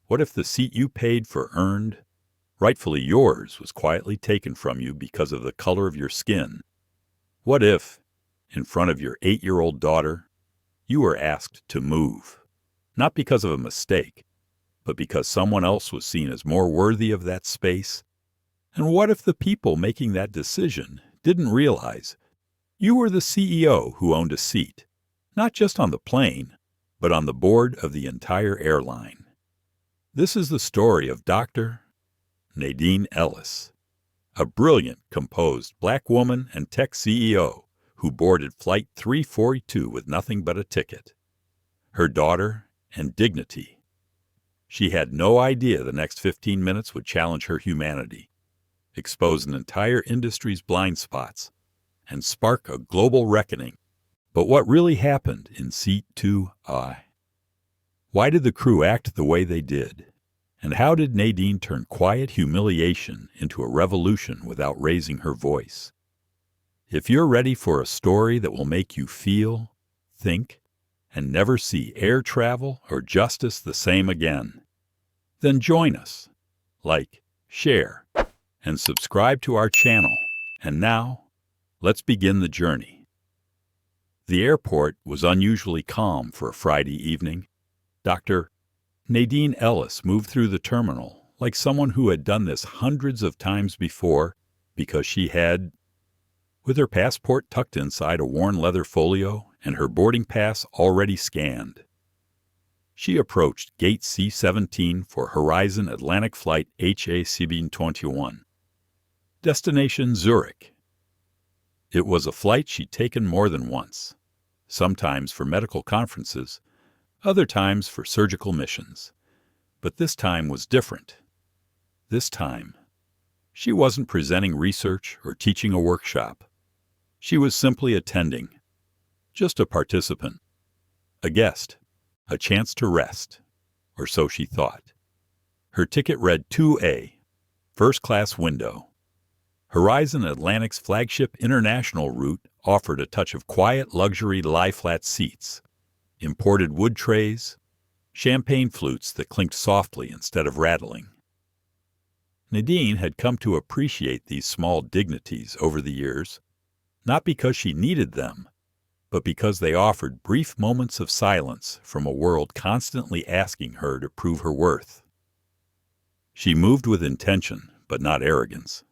What if the seat you paid for earned, rightfully yours, was quietly taken from you because of the color of your skin? What if, in front of your 8-year-old daughter, you were asked to move, not because of a mistake, but because someone else was seen as more worthy of that space? And what if the people making that decision didn't realize you were the CEO who owned a seat, not just on the plane, but on the board of the entire airline? This is the story of Dr. Nadine Ellis, a brilliant, composed black woman and tech CEO who boarded Flight 342 with nothing but a ticket. Her daughter and dignity. She had no idea the next 15 minutes would challenge her humanity, expose an entire industry's blind spots, and spark a global reckoning. But what really happened in Seat 2I? Why did the crew act the way they did? And how did Nadine turn quiet humiliation into a revolution without raising her voice? If you're ready for a story that will make you feel, think, and never see air travel or justice the same again, then join us. Like, share, and subscribe to our channel. And now, let's begin the journey. The airport was unusually calm for a Friday evening. Dr. Nadine Ellis moved through the terminal like someone who had done this hundreds of times before because she had, with her passport tucked inside a worn leather folio and her boarding pass already scanned. She approached Gate C-17 for Horizon Atlantic Flight HA-721. Destination Zurich. It was a flight she'd taken more than once, sometimes for medical conferences, other times for surgical missions. But this time was different. This time, she wasn't presenting research or teaching a workshop. She was simply attending, just a participant, a guest, a chance to rest, or so she thought. Her ticket read 2A, first class window. Horizon Atlantic's flagship international route offered a touch of quiet luxury lie-flat seats, imported wood trays, champagne flutes that clinked softly instead of rattling. Nadine had come to appreciate these small dignities over the years, not because she needed them, but because they offered brief moments of silence from a world constantly asking her to prove her worth. She moved with intention, but not arrogance.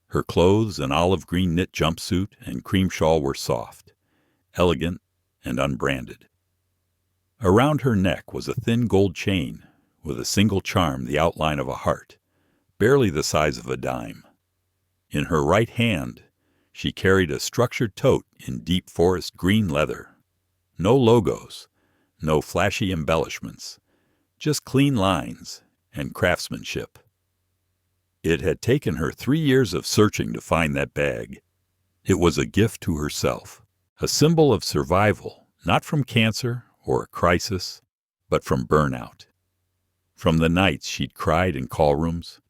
Her clothes, an olive green knit jumpsuit and cream shawl, were soft, elegant, and unbranded. Around her neck was a thin gold chain with a single charm the outline of a heart, barely the size of a dime. In her right hand, she carried a structured tote in deep forest green leather. No logos, no flashy embellishments, just clean lines and craftsmanship. It had taken her 3 years of searching to find that bag. It was a gift to herself, a symbol of survival, not from cancer or a crisis, but from burnout. From the nights she'd cried in call rooms,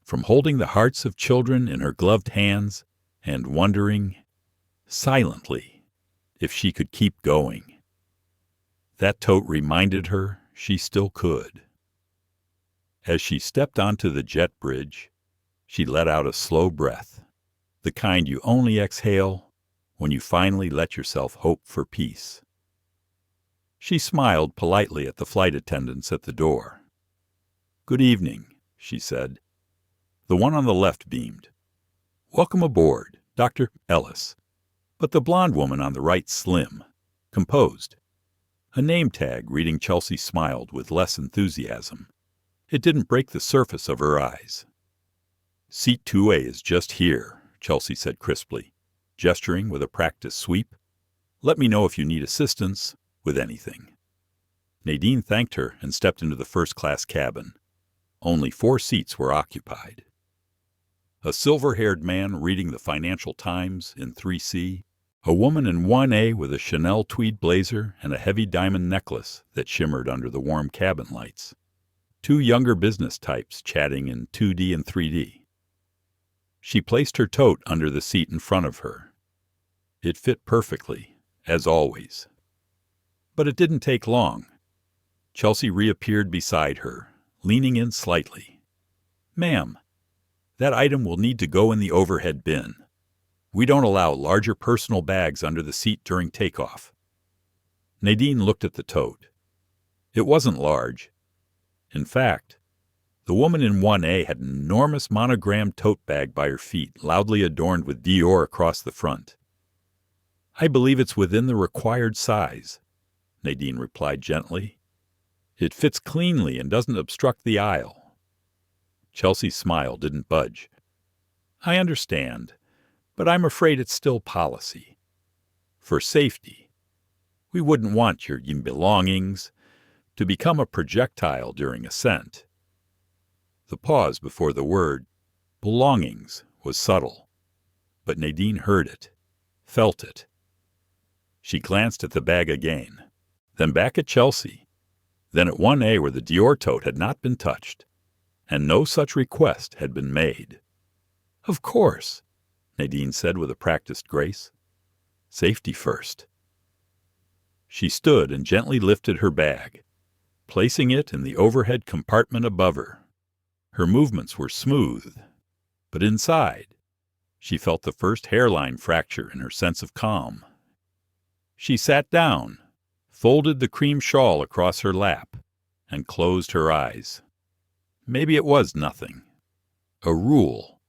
from holding the hearts of children in her gloved hands and wondering, silently, if she could keep going. That tote reminded her she still could. As she stepped onto the jet bridge, she let out a slow breath, the kind you only exhale when you finally let yourself hope for peace. She smiled politely at the flight attendants at the door. "Good evening," she said. The one on the left beamed. "Welcome aboard, Dr. Ellis." But the blonde woman on the right slim, composed. A name tag reading Chelsea smiled with less enthusiasm. It didn't break the surface of her eyes. "Seat 2A is just here," Chelsea said crisply, gesturing with a practiced sweep. "Let me know if you need assistance with anything." Nadine thanked her and stepped into the first-class cabin. Only 4 seats were occupied. A silver-haired man reading the Financial Times in 3C, a woman in 1A with a Chanel tweed blazer and a heavy diamond necklace that shimmered under the warm cabin lights, 2 younger business types chatting in 2D and 3D. She placed her tote under the seat in front of her. It fit perfectly, as always. But it didn't take long. Chelsea reappeared beside her, leaning in slightly. "Ma'am, that item will need to go in the overhead bin. We don't allow larger personal bags under the seat during takeoff." Nadine looked at the tote. It wasn't large. In fact, the woman in 1A had an enormous monogrammed tote bag by her feet, loudly adorned with Dior across the front. "I believe it's within the required size," Nadine replied gently. "It fits cleanly and doesn't obstruct the aisle." Chelsea's smile didn't budge. "I understand, but I'm afraid it's still policy. For safety, we wouldn't want your belongings to become a projectile during ascent." The pause before the word belongings was subtle, but Nadine heard it, felt it. She glanced at the bag again, then back at Chelsea, then at 1A where the Dior tote had not been touched, and no such request had been made. "Of course," Nadine said with a practiced grace. "Safety first." She stood and gently lifted her bag, placing it in the overhead compartment above her. Her movements were smooth, but inside, she felt the first hairline fracture in her sense of calm. She sat down, folded the cream shawl across her lap, and closed her eyes. Maybe it was nothing. A rule.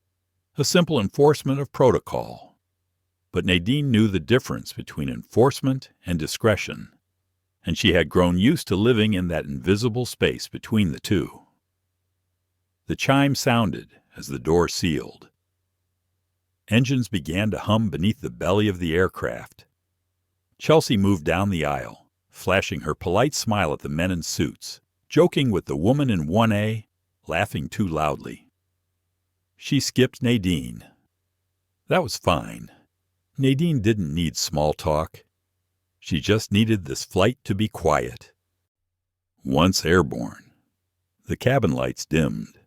A simple enforcement of protocol. But Nadine knew the difference between enforcement and discretion, and she had grown used to living in that invisible space between the two. The chime sounded as the door sealed. Engines began to hum beneath the belly of the aircraft. Chelsea moved down the aisle, flashing her polite smile at the men in suits, joking with the woman in 1A, laughing too loudly. She skipped Nadine. That was fine. Nadine didn't need small talk. She just needed this flight to be quiet. Once airborne, the cabin lights dimmed.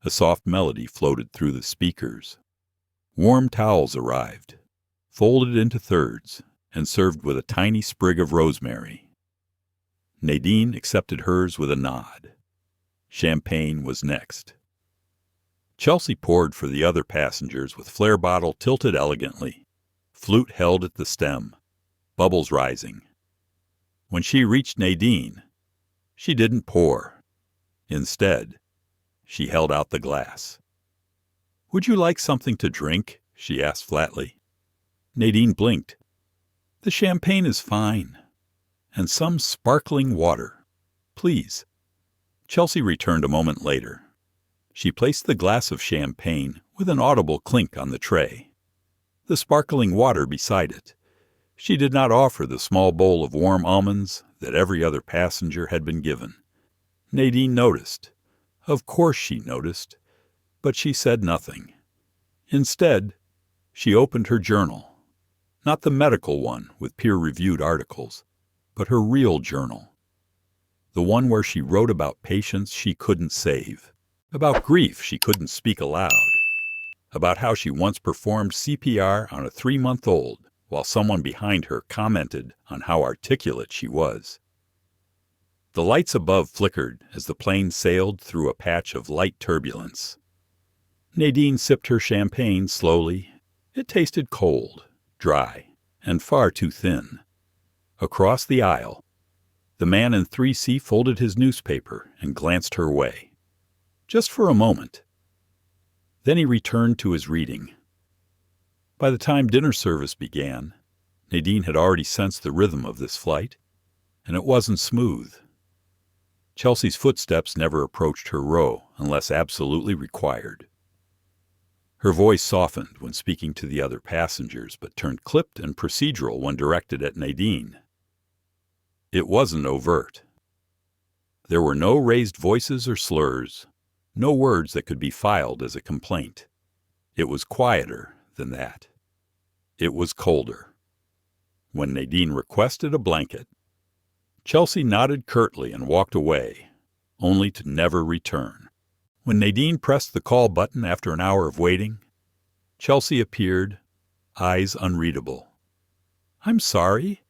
A soft melody floated through the speakers. Warm towels arrived, folded into thirds, and served with a tiny sprig of rosemary. Nadine accepted hers with a nod. Champagne was next. Chelsea poured for the other passengers with flare bottle tilted elegantly, flute held at the stem, bubbles rising. When she reached Nadine, she didn't pour. Instead, she held out the glass. "Would you like something to drink?" she asked flatly. Nadine blinked. "The champagne is fine. And some sparkling water. Please." Chelsea returned a moment later. She placed the glass of champagne with an audible clink on the tray, the sparkling water beside it. She did not offer the small bowl of warm almonds that every other passenger had been given. Nadine noticed. Of course she noticed, but she said nothing. Instead, she opened her journal. Not the medical one with peer-reviewed articles, but her real journal. The one where she wrote about patients she couldn't save, about grief she couldn't speak aloud, about how she once performed CPR on a 3-month-old while someone behind her commented on how articulate she was. The lights above flickered as the plane sailed through a patch of light turbulence. Nadine sipped her champagne slowly. It tasted cold, dry, and far too thin. Across the aisle, the man in 3C folded his newspaper and glanced her way. Just for a moment. Then he returned to his reading. By the time dinner service began, Nadine had already sensed the rhythm of this flight, and it wasn't smooth. Chelsea's footsteps never approached her row unless absolutely required. Her voice softened when speaking to the other passengers, but turned clipped and procedural when directed at Nadine. It wasn't overt. There were no raised voices or slurs, no words that could be filed as a complaint. It was quieter than that. It was colder. When Nadine requested a blanket, Chelsea nodded curtly and walked away, only to never return. When Nadine pressed the call button after an hour of waiting, Chelsea appeared, eyes unreadable. "I'm sorry,"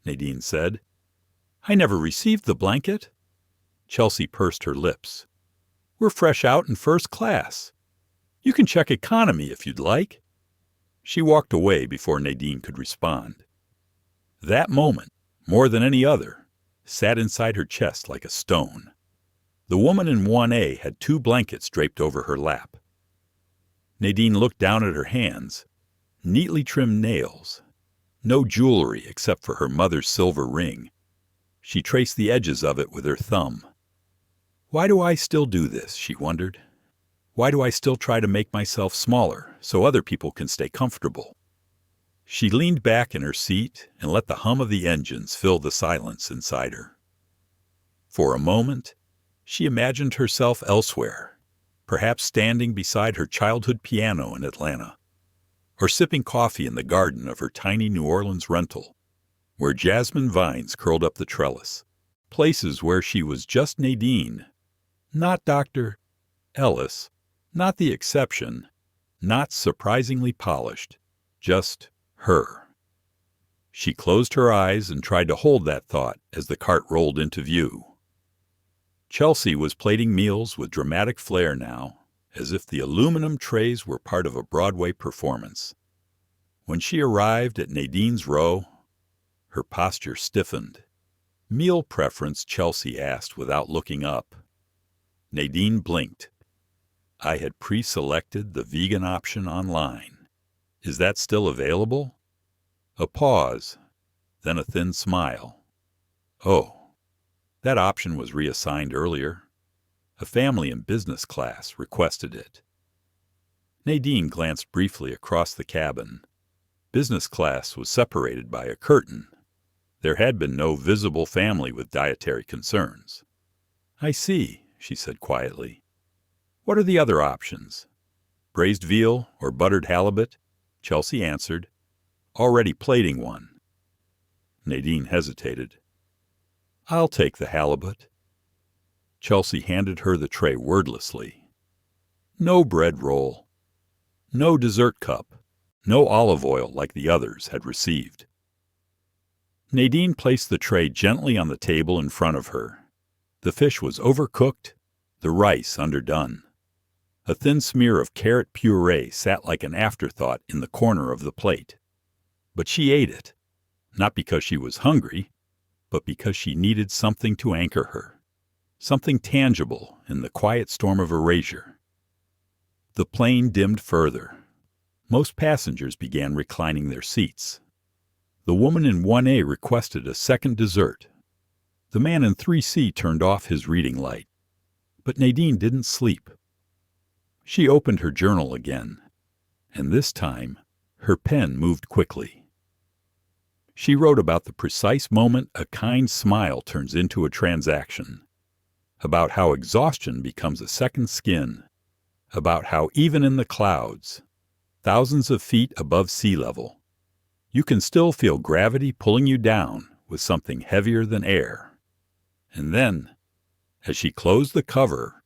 Nadine said. "I never received the blanket." Chelsea pursed her lips. We're fresh out in first class. You can check economy if you'd like. She walked away before Nadine could respond. That moment, more than any other, sat inside her chest like a stone. The woman in 1A had 2 blankets draped over her lap. Nadine looked down at her hands, neatly trimmed nails, no jewelry except for her mother's silver ring. She traced the edges of it with her thumb. Why do I still do this, she wondered. Why do I still try to make myself smaller so other people can stay comfortable? She leaned back in her seat and let the hum of the engines fill the silence inside her. For a moment, she imagined herself elsewhere, perhaps standing beside her childhood piano in Atlanta, or sipping coffee in the garden of her tiny New Orleans rental, where jasmine vines curled up the trellis, places where she was just Nadine, not Dr. Ellis, not the exception, not surprisingly polished, just her. She closed her eyes and tried to hold that thought as the cart rolled into view. Chelsea was plating meals with dramatic flair now, as if the aluminum trays were part of a Broadway performance. When she arrived at Nadine's row, her posture stiffened. Meal preference, Chelsea asked without looking up. Nadine blinked. I had pre-selected the vegan option online. Is that still available? A pause, then a thin smile. Oh, that option was reassigned earlier. A family in business class requested it. Nadine glanced briefly across the cabin. Business class was separated by a curtain. There had been no visible family with dietary concerns. I see, she said quietly. What are the other options? Braised veal or buttered halibut? Chelsea answered, already plating one. Nadine hesitated. I'll take the halibut. Chelsea handed her the tray wordlessly. No bread roll. No dessert cup. No olive oil like the others had received. Nadine placed the tray gently on the table in front of her. The fish was overcooked, the rice underdone. A thin smear of carrot puree sat like an afterthought in the corner of the plate. But she ate it, not because she was hungry, but because she needed something to anchor her, something tangible in the quiet storm of erasure. The plane dimmed further. Most passengers began reclining their seats. The woman in 1A requested a second dessert. The man in 3C turned off his reading light. But Nadine didn't sleep. She opened her journal again, and this time her pen moved quickly. She wrote about the precise moment a kind smile turns into a transaction, about how exhaustion becomes a second skin, about how even in the clouds, thousands of feet above sea level, you can still feel gravity pulling you down with something heavier than air. And then, as she closed the cover,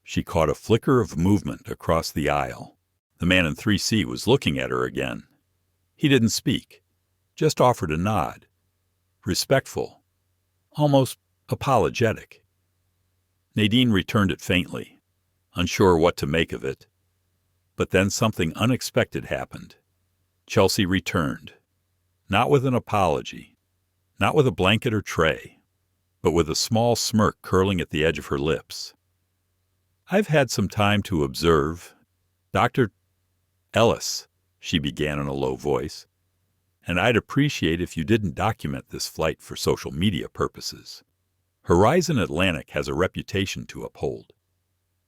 she caught a flicker of movement across the aisle. The man in 3C was looking at her again. He didn't speak, just offered a nod, respectful, almost apologetic. Nadine returned it faintly, unsure what to make of it. But then something unexpected happened. Chelsea returned, not with an apology, not with a blanket or tray, but with a small smirk curling at the edge of her lips. I've had some time to observe. Dr. Ellis, she began in a low voice, and I'd appreciate if you didn't document this flight for social media purposes. Horizon Atlantic has a reputation to uphold.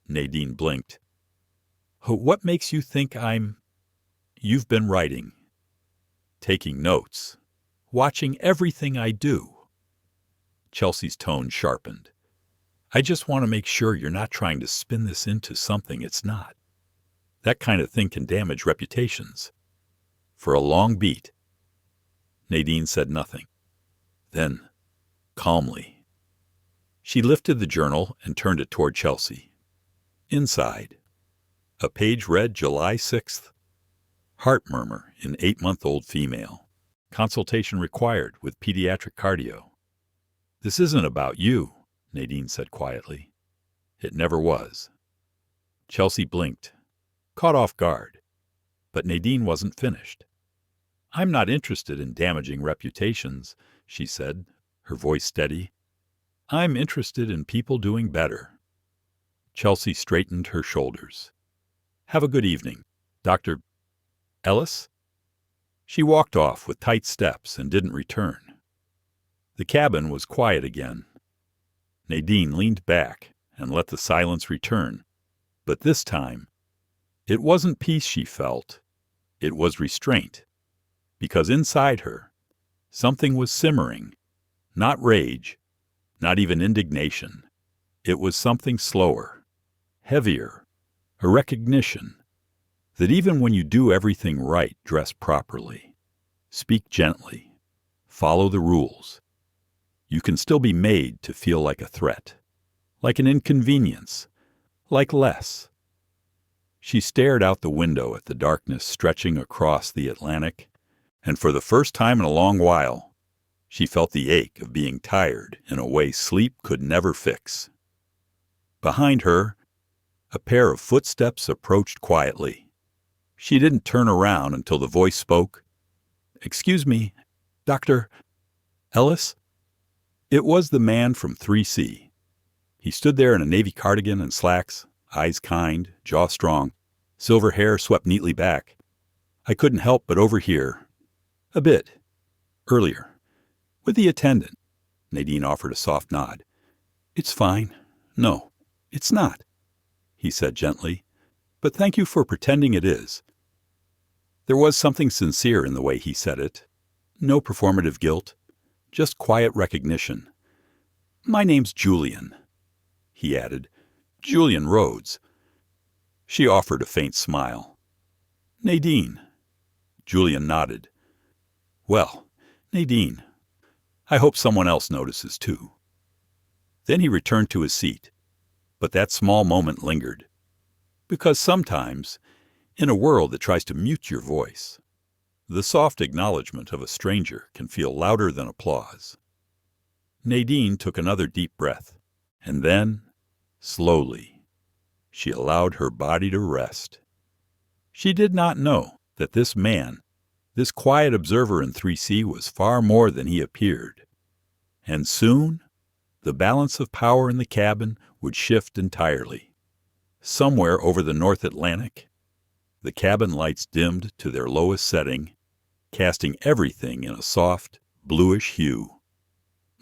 Nadine blinked. What makes you think You've been writing, taking notes, watching everything I do. Chelsea's tone sharpened. I just want to make sure you're not trying to spin this into something it's not. That kind of thing can damage reputations. For a long beat, Nadine said nothing. Then, calmly, she lifted the journal and turned it toward Chelsea. Inside, a page read July 6th. Heart murmur in 8-month-old female. Consultation required with pediatric cardio. This isn't about you, Nadine said quietly. It never was. Chelsea blinked, caught off guard, but Nadine wasn't finished. I'm not interested in damaging reputations, she said, her voice steady. I'm interested in people doing better. Chelsea straightened her shoulders. Have a good evening, Dr. Ellis? She walked off with tight steps and didn't return. The cabin was quiet again. Nadine leaned back and let the silence return, but this time, it wasn't peace she felt, it was restraint, because inside her, something was simmering, not rage, not even indignation. It was something slower, heavier, a recognition that even when you do everything right, dress properly, speak gently, follow the rules, you can still be made to feel like a threat, like an inconvenience, like less. She stared out the window at the darkness stretching across the Atlantic, and for the first time in a long while, she felt the ache of being tired in a way sleep could never fix. Behind her, a pair of footsteps approached quietly. She didn't turn around until the voice spoke. Excuse me, Dr. Ellis? It was the man from 3C. He stood there in a navy cardigan and slacks, eyes kind, jaw strong, silver hair swept neatly back. I couldn't help but overhear. A bit. Earlier. With the attendant. Nadine offered a soft nod. It's fine. No, it's not, he said gently. But thank you for pretending it is. There was something sincere in the way he said it. No performative guilt. Just quiet recognition. My name's Julian, he added. Julian Rhodes. She offered a faint smile. Nadine. Julian nodded. Well, Nadine, I hope someone else notices too. Then he returned to his seat. But that small moment lingered. Because sometimes, in a world that tries to mute your voice, the soft acknowledgement of a stranger can feel louder than applause. Nadine took another deep breath, and then, slowly, she allowed her body to rest. She did not know that this man, this quiet observer in 3C, was far more than he appeared. And soon, the balance of power in the cabin would shift entirely. Somewhere over the North Atlantic, the cabin lights dimmed to their lowest setting, casting everything in a soft, bluish hue.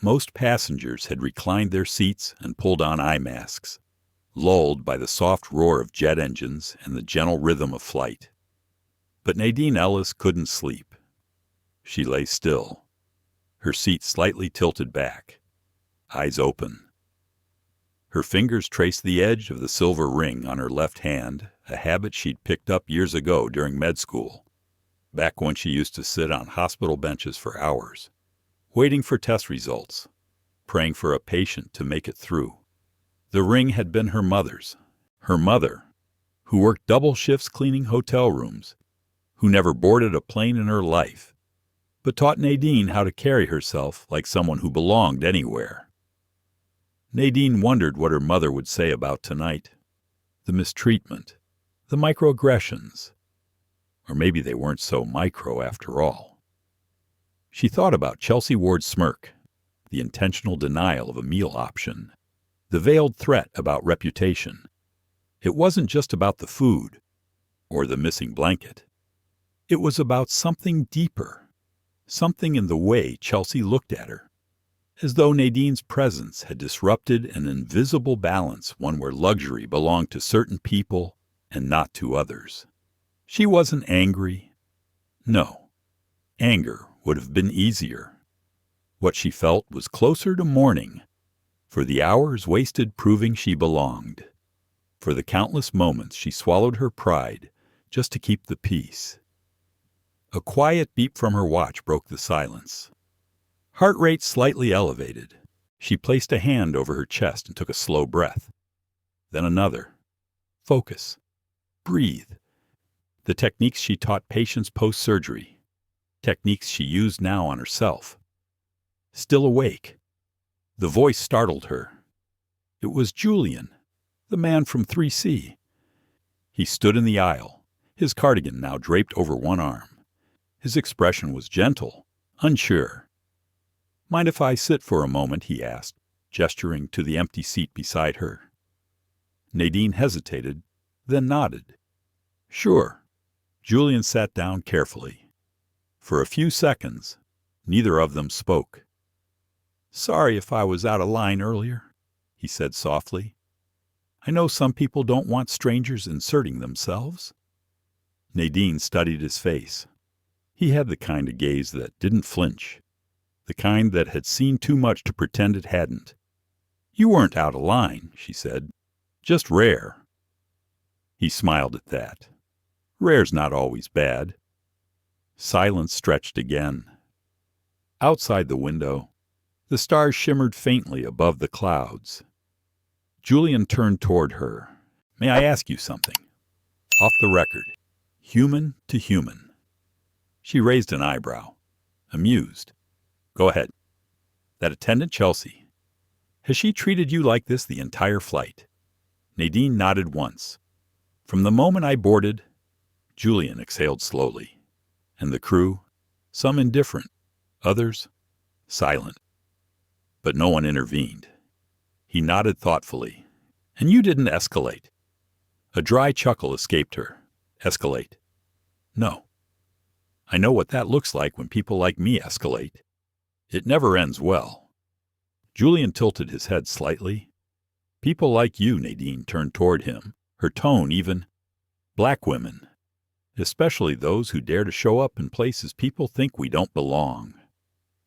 Most passengers had reclined their seats and pulled on eye masks, lulled by the soft roar of jet engines and the gentle rhythm of flight. But Nadine Ellis couldn't sleep. She lay still, her seat slightly tilted back, eyes open. Her fingers traced the edge of the silver ring on her left hand, a habit she'd picked up years ago during med school, back when she used to sit on hospital benches for hours, waiting for test results, praying for a patient to make it through. The ring had been her mother's, her mother, who worked double shifts cleaning hotel rooms, who never boarded a plane in her life, but taught Nadine how to carry herself like someone who belonged anywhere. Nadine wondered what her mother would say about tonight, the mistreatment, the microaggressions. Or maybe they weren't so micro after all. She thought about Chelsea Ward's smirk, the intentional denial of a meal option, the veiled threat about reputation. It wasn't just about the food or the missing blanket. It was about something deeper, something in the way Chelsea looked at her, as though Nadine's presence had disrupted an invisible balance, one where luxury belonged to certain people and not to others. She wasn't angry. No, anger would have been easier. What she felt was closer to mourning, for the hours wasted proving she belonged, for the countless moments she swallowed her pride just to keep the peace. A quiet beep from her watch broke the silence. Heart rate slightly elevated. She placed a hand over her chest and took a slow breath. Then another. Focus. Breathe. The techniques she taught patients post-surgery. Techniques she used now on herself. Still awake. The voice startled her. It was Julian, the man from 3C. He stood in the aisle, his cardigan now draped over one arm. His expression was gentle, unsure. "Mind if I sit for a moment?" he asked, gesturing to the empty seat beside her. Nadine hesitated, then nodded. "Sure." Julian sat down carefully. For a few seconds, neither of them spoke. "Sorry if I was out of line earlier," he said softly. "I know some people don't want strangers inserting themselves." Nadine studied his face. He had the kind of gaze that didn't flinch, the kind that had seen too much to pretend it hadn't. "You weren't out of line," she said. "Just rare." He smiled at that. Rare's not always bad. Silence stretched again. Outside the window, the stars shimmered faintly above the clouds. Julian turned toward her. "May I ask you something? Off the record, human to human." She raised an eyebrow, amused. "Go ahead." "That attendant Chelsea, has she treated you like this the entire flight?" Nadine nodded once. "From the moment I boarded," Julian exhaled slowly. "And the crew, some indifferent, others silent. But no one intervened." He nodded thoughtfully. "And you didn't escalate?" A dry chuckle escaped her. "Escalate? No. I know what that looks like when people like me escalate. It never ends well." Julian tilted his head slightly. "People like you," Nadine turned toward him, her tone even. "Black women. Especially those who dare to show up in places people think we don't belong.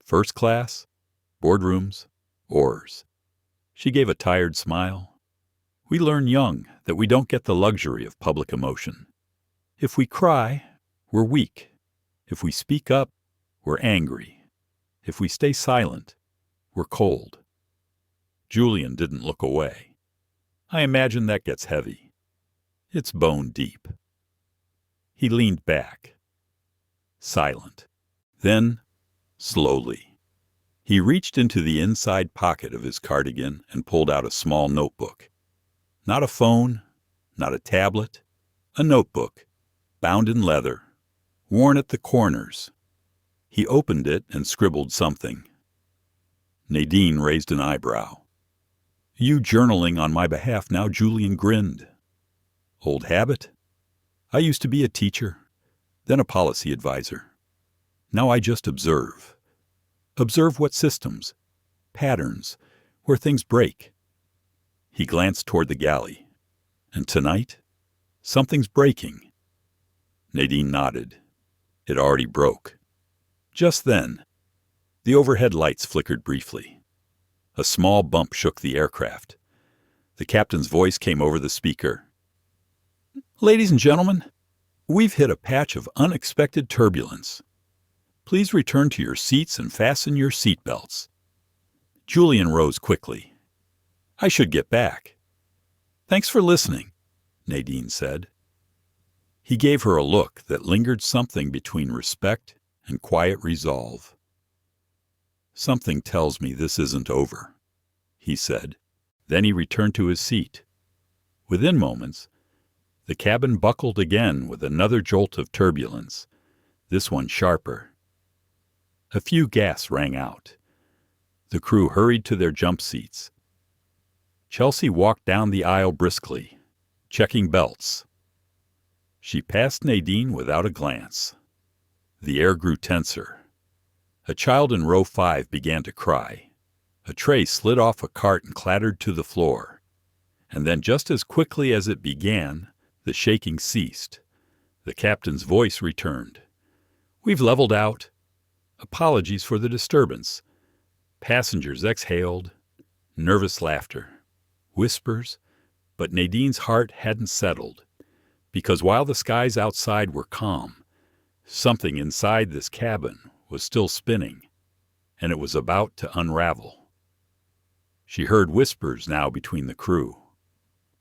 First class, boardrooms, oars." She gave a tired smile. "We learn young that we don't get the luxury of public emotion. If we cry, we're weak. If we speak up, we're angry. If we stay silent, we're cold." Julian didn't look away. "I imagine that gets heavy. It's bone deep." He leaned back, silent. Then, slowly, he reached into the inside pocket of his cardigan and pulled out a small notebook. Not a phone, not a tablet, a notebook, bound in leather, worn at the corners. He opened it and scribbled something. Nadine raised an eyebrow. "You journaling on my behalf now?" Julian grinned. "Old habit. I used to be a teacher, then a policy advisor. Now I just observe. Observe what systems, patterns, where things break." He glanced toward the galley. "And tonight, something's breaking." Nadine nodded. It already broke. Just then, the overhead lights flickered briefly. A small bump shook the aircraft. The captain's voice came over the speaker. "Ladies and gentlemen, we've hit a patch of unexpected turbulence. Please return to your seats and fasten your seatbelts." Julian rose quickly. "I should get back." "Thanks for listening," Nadine said. He gave her a look that lingered something between respect and quiet resolve. "Something tells me this isn't over," he said. Then he returned to his seat. Within moments, the cabin buckled again with another jolt of turbulence, this one sharper. A few gasps rang out. The crew hurried to their jump seats. Chelsea walked down the aisle briskly, checking belts. She passed Nadine without a glance. The air grew tenser. A child in row 5 began to cry. A tray slid off a cart and clattered to the floor. And then just as quickly as it began, the shaking ceased. The captain's voice returned. "We've leveled out. Apologies for the disturbance." Passengers exhaled. Nervous laughter. Whispers. But Nadine's heart hadn't settled. Because while the skies outside were calm, something inside this cabin was still spinning, and it was about to unravel. She heard whispers now between the crew.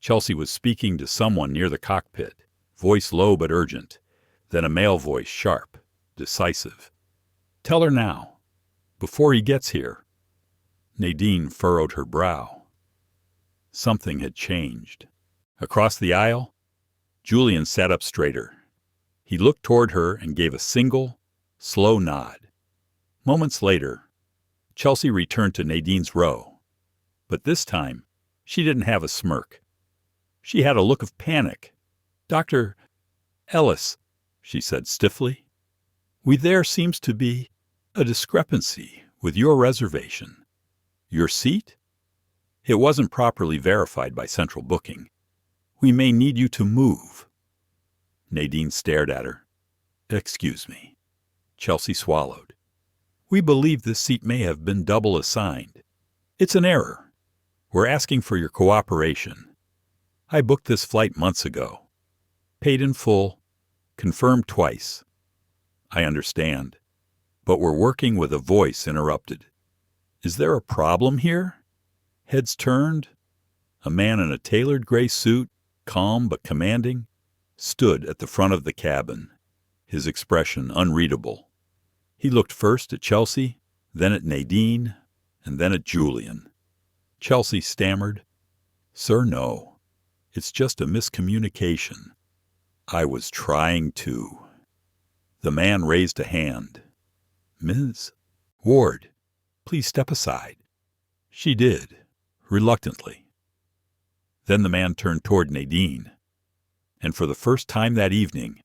Chelsea was speaking to someone near the cockpit, voice low but urgent, then a male voice, sharp, decisive. "Tell her now, before he gets here." Nadine furrowed her brow. Something had changed. Across the aisle, Julian sat up straighter. He looked toward her and gave a single, slow nod. Moments later, Chelsea returned to Nadine's row. But this time, she didn't have a smirk. She had a look of panic. "Dr. Ellis," she said stiffly, "there seems to be a discrepancy with your reservation. Your seat? It wasn't properly verified by central booking. We may need you to move." Nadine stared at her. "Excuse me." Chelsea swallowed. "We believe this seat may have been double assigned. It's an error. We're asking for your cooperation. I booked this flight months ago. Paid in full, confirmed twice. I understand, but we're working with." A voice interrupted. "Is there a problem here?" Heads turned. A man in a tailored gray suit, calm but commanding, stood at the front of the cabin, his expression unreadable. He looked first at Chelsea, then at Nadine, and then at Julian. Chelsea stammered, "Sir, no. It's just a miscommunication. I was trying to." The man raised a hand. "Ms. Ward, please step aside." She did, reluctantly. Then the man turned toward Nadine, and for the first time that evening,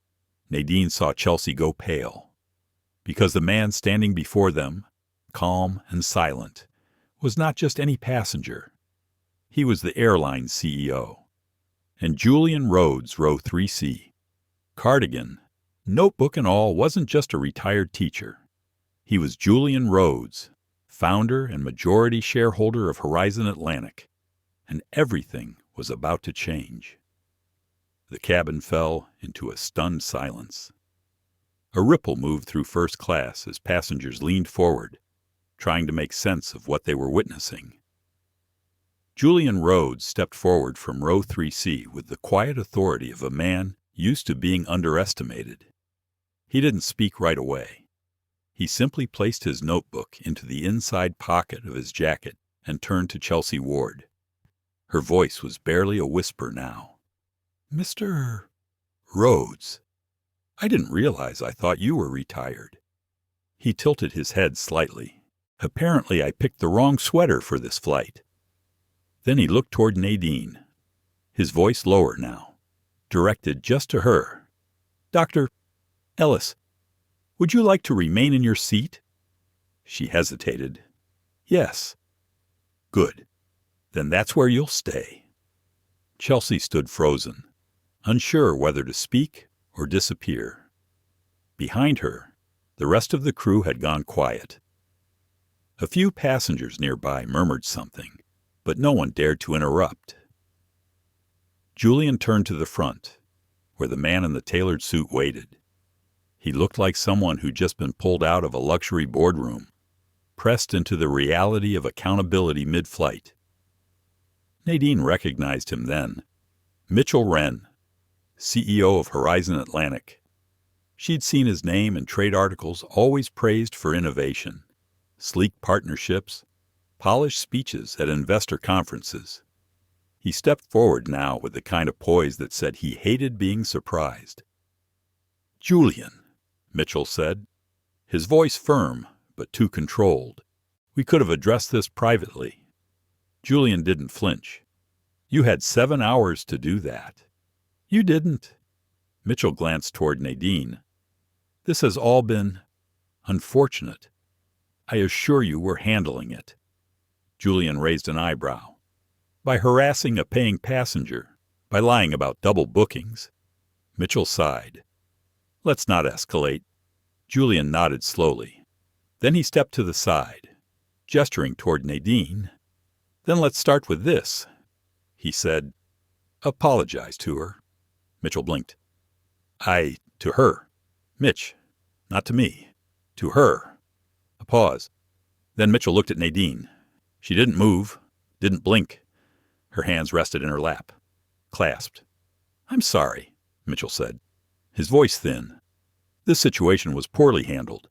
Nadine saw Chelsea go pale, because the man standing before them, calm and silent, was not just any passenger. He was the airline CEO. And Julian Rhodes, row 3C. Cardigan, notebook and all, wasn't just a retired teacher. He was Julian Rhodes, founder and majority shareholder of Horizon Atlantic, and everything was about to change. The cabin fell into a stunned silence. A ripple moved through first class as passengers leaned forward, trying to make sense of what they were witnessing. Julian Rhodes stepped forward from row 3C with the quiet authority of a man used to being underestimated. He didn't speak right away. He simply placed his notebook into the inside pocket of his jacket and turned to Chelsea Ward. Her voice was barely a whisper now. "Mr. Rhodes, I didn't realize. I thought you were retired." He tilted his head slightly. "Apparently I picked the wrong sweater for this flight." Then he looked toward Nadine, his voice lower now, directed just to her. "Dr. Ellis, would you like to remain in your seat?" She hesitated. "Yes." "Good. Then that's where you'll stay." Chelsea stood frozen, unsure whether to speak or disappear. Behind her, the rest of the crew had gone quiet. A few passengers nearby murmured something, but no one dared to interrupt. Julian turned to the front, where the man in the tailored suit waited. He looked like someone who'd just been pulled out of a luxury boardroom, pressed into the reality of accountability mid-flight. Nadine recognized him then. Mitchell Wren, CEO of Horizon Atlantic. She'd seen his name in trade articles always praised for innovation, sleek partnerships, polished speeches at investor conferences. He stepped forward now with the kind of poise that said he hated being surprised. "Julian," Mitchell said, his voice firm but too controlled. "We could have addressed this privately." Julian didn't flinch. "You had 7 hours to do that." "You didn't." Mitchell glanced toward Nadine. "This has all been unfortunate. I assure you we're handling it." Julian raised an eyebrow. "By harassing a paying passenger, by lying about double bookings." Mitchell sighed. "Let's not escalate." Julian nodded slowly. Then he stepped to the side, gesturing toward Nadine. "Then let's start with this," he said. "Apologize to her." Mitchell blinked. To her. Mitch, not to me. To her." A pause. Then Mitchell looked at Nadine. She didn't move, didn't blink. Her hands rested in her lap, clasped. "I'm sorry," Mitchell said, his voice thin. "This situation was poorly handled.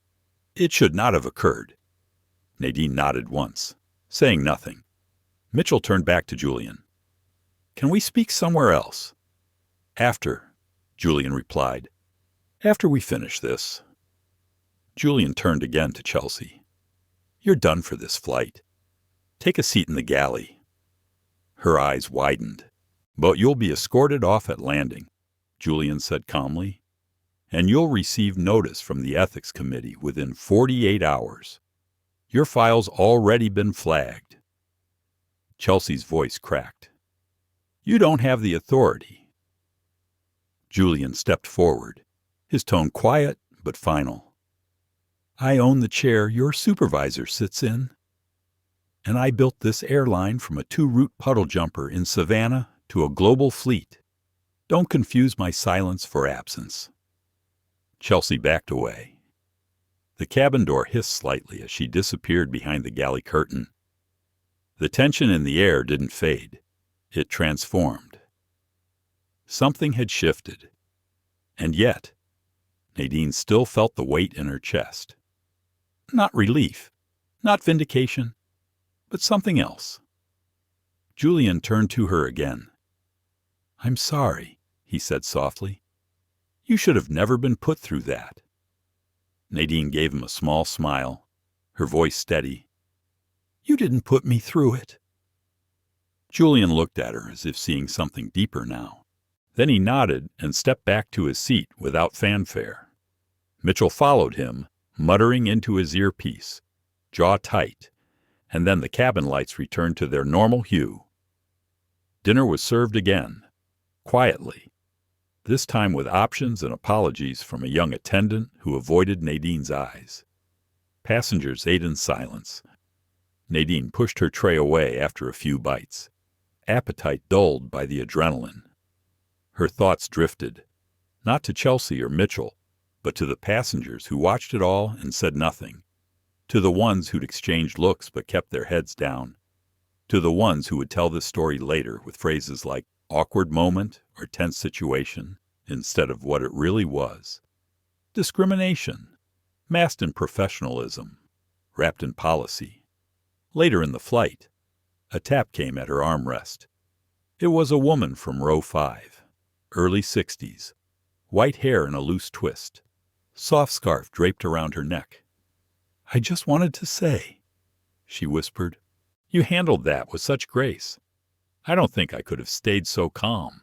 It should not have occurred." Nadine nodded once, saying nothing. Mitchell turned back to Julian. Can we speak somewhere else? After, Julian replied. After we finish this. Julian turned again to Chelsea. You're done for this flight. Take a seat in the galley. Her eyes widened. But you'll be escorted off at landing, Julian said calmly. And you'll receive notice from the Ethics Committee within 48 hours. Your file's already been flagged. Chelsea's voice cracked. You don't have the authority. Julian stepped forward, his tone quiet but final. I own the chair your supervisor sits in. And I built this airline from a 2-root puddle jumper in Savannah to a global fleet. Don't confuse my silence for absence. Chelsea backed away. The cabin door hissed slightly as she disappeared behind the galley curtain. The tension in the air didn't fade. It transformed. Something had shifted. And yet, Nadine still felt the weight in her chest. Not relief, not vindication, but something else. Julian turned to her again. I'm sorry, he said softly. You should have never been put through that. Nadine gave him a small smile, her voice steady. You didn't put me through it. Julian looked at her as if seeing something deeper now. Then he nodded and stepped back to his seat without fanfare. Mitchell followed him, muttering into his earpiece, jaw tight, and then the cabin lights returned to their normal hue. Dinner was served again, quietly, this time with options and apologies from a young attendant who avoided Nadine's eyes. Passengers ate in silence. Nadine pushed her tray away after a few bites, appetite dulled by the adrenaline. Her thoughts drifted, not to Chelsea or Mitchell, but to the passengers who watched it all and said nothing, to the ones who'd exchanged looks but kept their heads down, to the ones who would tell this story later with phrases like awkward moment or tense situation instead of what it really was. Discrimination, masked in professionalism, wrapped in policy. Later in the flight, a tap came at her armrest. It was a woman from row 5, early 60s, white hair in a loose twist, soft scarf draped around her neck. I just wanted to say, she whispered, you handled that with such grace. I don't think I could have stayed so calm.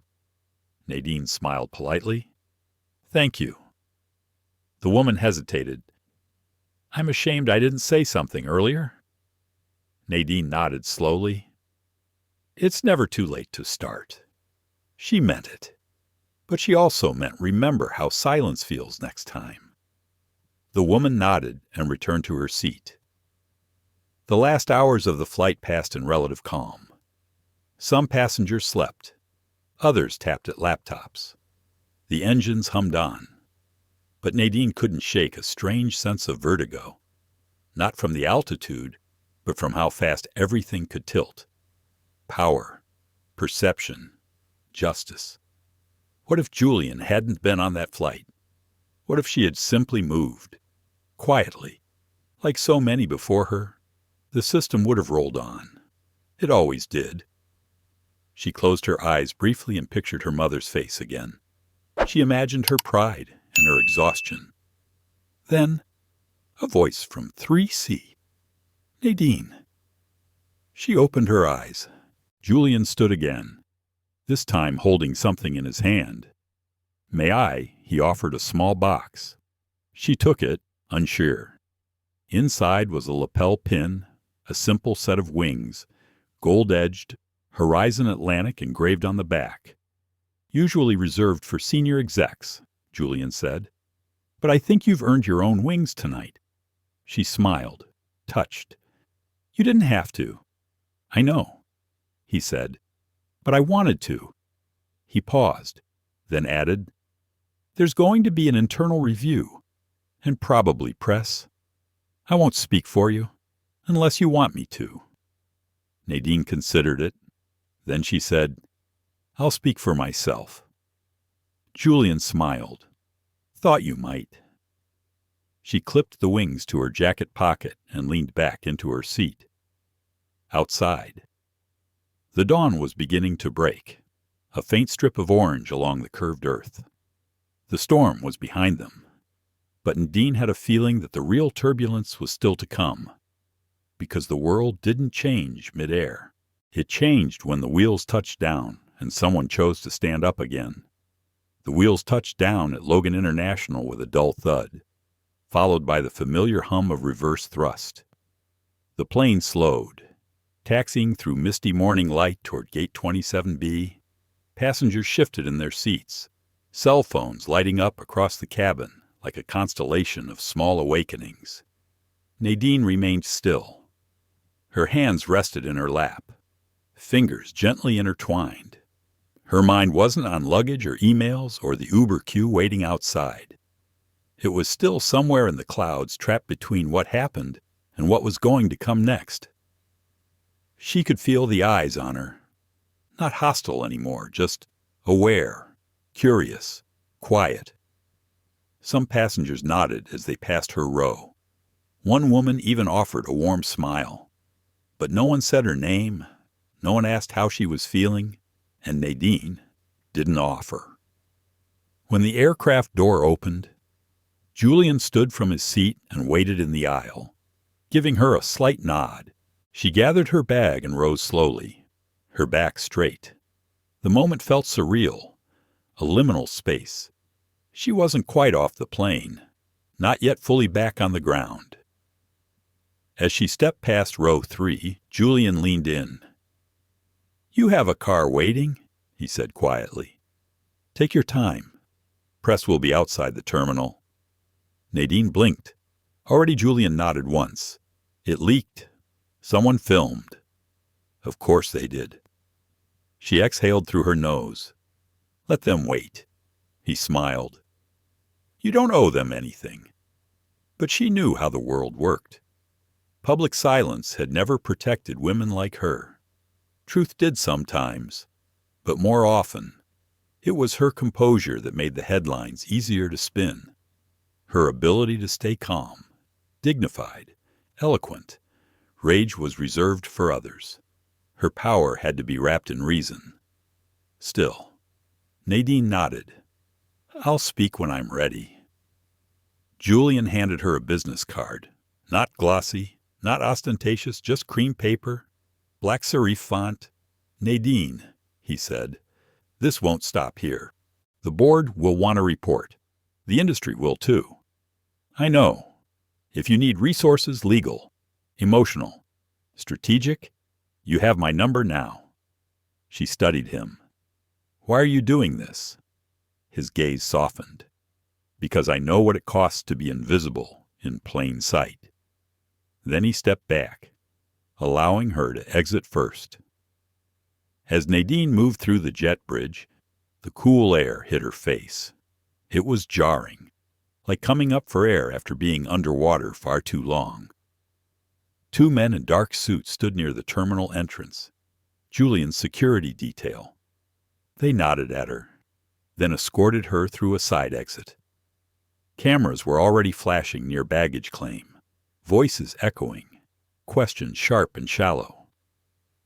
Nadine smiled politely. Thank you. The woman hesitated. I'm ashamed I didn't say something earlier. Nadine nodded slowly. It's never too late to start. She meant it. But she also meant remember how silence feels next time. The woman nodded and returned to her seat. The last hours of the flight passed in relative calm. Some passengers slept. Others tapped at laptops. The engines hummed on. But Nadine couldn't shake a strange sense of vertigo. Not from the altitude, but from how fast everything could tilt. Power, perception, justice. What if Julian hadn't been on that flight? What if she had simply moved? Quietly, like so many before her, the system would have rolled on. It always did. She closed her eyes briefly and pictured her mother's face again. She imagined her pride and her exhaustion. Then, a voice from 3C. Nadine. She opened her eyes. Julian stood again, this time holding something in his hand. May I? He offered a small box. She took it, unsure. Inside was a lapel pin, a simple set of wings, gold-edged, Horizon Atlantic engraved on the back. Usually reserved for senior execs, Julian said. But I think you've earned your own wings tonight. She smiled, touched. You didn't have to. I know, he said, but I wanted to. He paused, then added, there's going to be an internal review, and probably press. I won't speak for you, unless you want me to. Nadine considered it. Then she said, I'll speak for myself. Julian smiled. Thought you might. She clipped the wings to her jacket pocket and leaned back into her seat. Outside. The dawn was beginning to break. a faint strip of orange along the curved earth. The storm was behind them, but Nadine had a feeling that the real turbulence was still to come, because the world didn't change midair. It changed when the wheels touched down and someone chose to stand up again. The wheels touched down at Logan International with a dull thud, followed by the familiar hum of reverse thrust. The plane slowed, taxiing through misty morning light toward Gate 27B. Passengers shifted in their seats, cell phones lighting up across the cabin like a constellation of small awakenings. Nadine remained still. Her hands rested in her lap, fingers gently intertwined. Her mind wasn't on luggage or emails or the Uber queue waiting outside. It was still somewhere in the clouds, trapped between what happened and what was going to come next. She could feel the eyes on her. Not hostile anymore, just aware, curious, quiet. Some passengers nodded as they passed her row. One woman even offered a warm smile. But no one said her name, no one asked how she was feeling, and Nadine didn't offer. When the aircraft door opened, Julian stood from his seat and waited in the aisle, giving her a slight nod. She gathered her bag and rose slowly, her back straight. The moment felt surreal, a liminal space. She wasn't quite off the plane, not yet fully back on the ground. As she stepped past row 3, Julian leaned in. "You have a car waiting," he said quietly. "Take your time. Press will be outside the terminal." Nadine blinked. Already Julian nodded once. It leaked. Someone filmed. Of course they did. She exhaled through her nose. "Let them wait." He smiled. "You don't owe them anything." But she knew how the world worked. Public silence had never protected women like her. Truth did sometimes, but more often, it was her composure that made the headlines easier to spin. Her ability to stay calm, dignified, eloquent. Rage was reserved for others. Her power had to be wrapped in reason. Still, Nadine nodded. "I'll speak when I'm ready." Julian handed her a business card. Not glossy, not ostentatious, just cream paper, black serif font. "Nadine," he said, "this won't stop here. The board will want a report. The industry will too. I know. If you need resources, legal, emotional, strategic, you have my number now." She studied him. "Why are you doing this?" His gaze softened. "Because I know what it costs to be invisible in plain sight." Then he stepped back, allowing her to exit first. As Nadine moved through the jet bridge, the cool air hit her face. It was jarring, like coming up for air after being underwater far too long. 2 men in dark suits stood near the terminal entrance, Julian's security detail. They nodded at her, then escorted her through a side exit. Cameras were already flashing near baggage claim, voices echoing, questions sharp and shallow.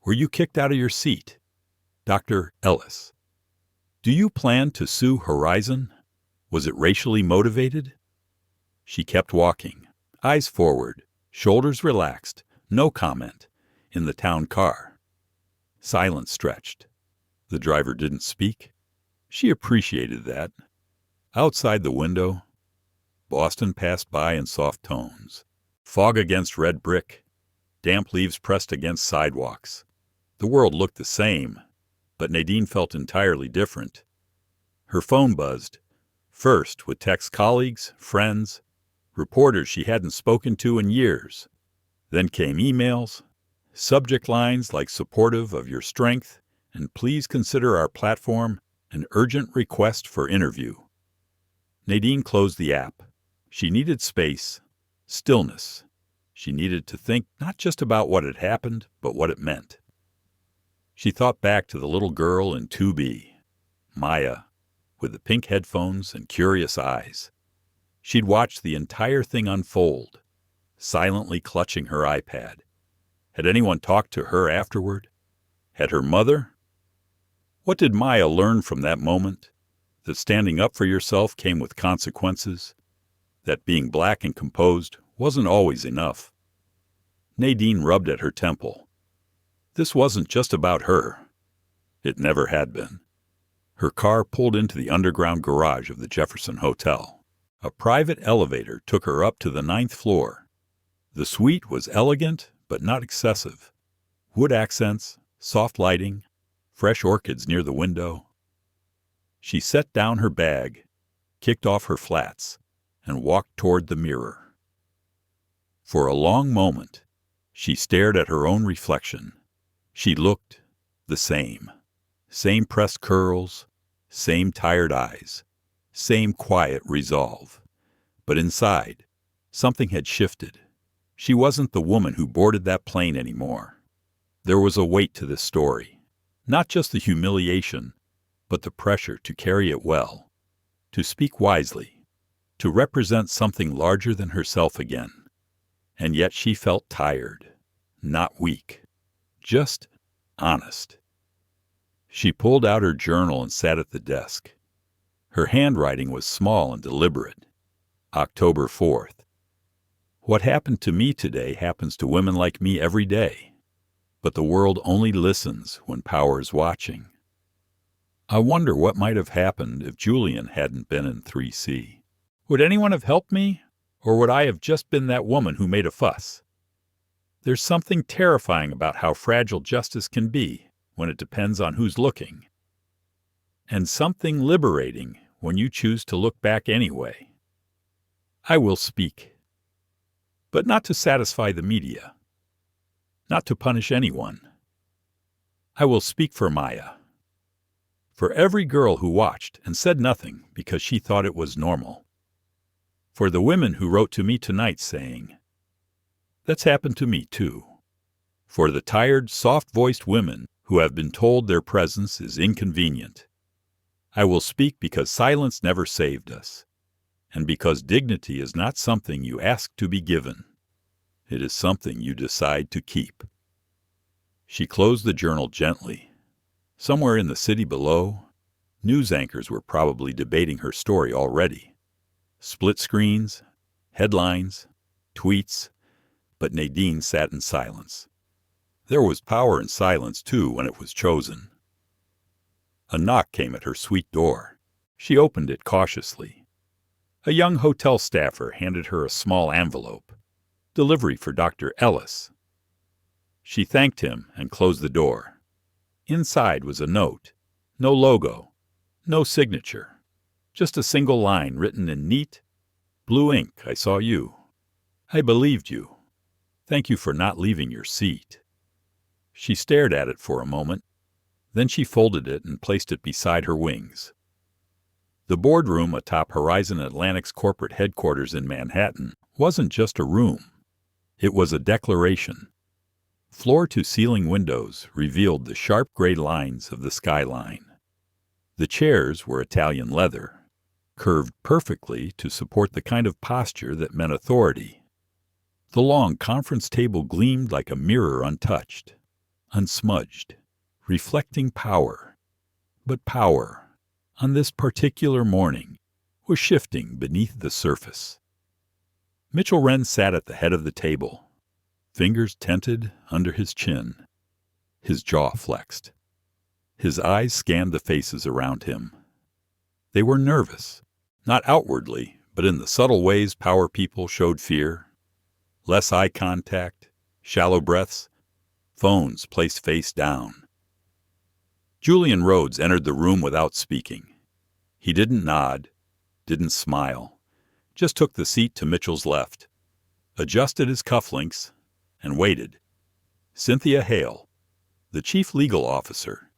"Were you kicked out of your seat?" "Dr. Ellis." "Do you plan to sue Horizon? Was it racially motivated?" She kept walking, eyes forward, shoulders relaxed, no comment, in the town car. Silence stretched. The driver didn't speak. She appreciated that. Outside the window, Boston passed by in soft tones. Fog against red brick, damp leaves pressed against sidewalks. The world looked the same, but Nadine felt entirely different. Her phone buzzed, first with text colleagues, friends, reporters she hadn't spoken to in years. Then came emails, subject lines like "supportive of your strength" and "please consider our platform an urgent request for interview." Nadine closed the app. She needed space, stillness. She needed to think not just about what had happened, but what it meant. She thought back to the little girl in 2B, Maya, with the pink headphones and curious eyes. She'd watched the entire thing unfold, silently clutching her iPad. Had anyone talked to her afterward? Had her mother? What did Maya learn from that moment? That standing up for yourself came with consequences? That being black and composed wasn't always enough? Nadine rubbed at her temple. This wasn't just about her. It never had been. Her car pulled into the underground garage of the Jefferson Hotel. A private elevator took her up to the 9th floor. The suite was elegant, but not excessive. Wood accents, soft lighting, fresh orchids near the window. She set down her bag, kicked off her flats, and walked toward the mirror. For a long moment, she stared at her own reflection. She looked the same. Same pressed curls, same tired eyes, same quiet resolve. But inside, something had shifted. She wasn't the woman who boarded that plane anymore. There was a weight to this story. Not just the humiliation, but the pressure to carry it well, to speak wisely, to represent something larger than herself again. And yet she felt tired, not weak, just honest. She pulled out her journal and sat at the desk. Her handwriting was small and deliberate. October 4th. What happened to me today happens to women like me every day. But the world only listens when power is watching. I wonder what might have happened if Julian hadn't been in 3C. Would anyone have helped me? Or would I have just been that woman who made a fuss? There's something terrifying about how fragile justice can be when it depends on who's looking. And something liberating when you choose to look back anyway. I will speak. But not to satisfy the media. Not to punish anyone. I will speak for Maya. For every girl who watched and said nothing because she thought it was normal. For the women who wrote to me tonight saying, "That's happened to me too." For the tired, soft-voiced women who have been told their presence is inconvenient. I will speak because silence never saved us, and because dignity is not something you ask to be given. It is something you decide to keep. She closed the journal gently. Somewhere in the city below, news anchors were probably debating her story already. Split screens, headlines, tweets, but Nadine sat in silence. There was power in silence, too, when it was chosen. A knock came at her suite door. She opened it cautiously. A young hotel staffer handed her a small envelope. Delivery for Dr. Ellis. She thanked him and closed the door. Inside was a note. No logo. No signature. Just a single line written in neat, blue ink. I saw you. I believed you. Thank you for not leaving your seat. She stared at it for a moment. Then she folded it and placed it beside her wings. The boardroom atop Horizon Atlantic's corporate headquarters in Manhattan wasn't just a room. It was a declaration. Floor-to-ceiling windows revealed the sharp gray lines of the skyline. The chairs were Italian leather, curved perfectly to support the kind of posture that meant authority. The long conference table gleamed like a mirror untouched, unsmudged, reflecting power. But power, on this particular morning, was shifting beneath the surface. Mitchell Wren sat at the head of the table, fingers tented under his chin. His jaw flexed. His eyes scanned the faces around him. They were nervous, not outwardly, but in the subtle ways power people showed fear. Less eye contact, shallow breaths, phones placed face down. Julian Rhodes entered the room without speaking. He didn't nod, didn't smile, just took the seat to Mitchell's left, adjusted his cufflinks, and waited. Cynthia Hale, the chief legal officer,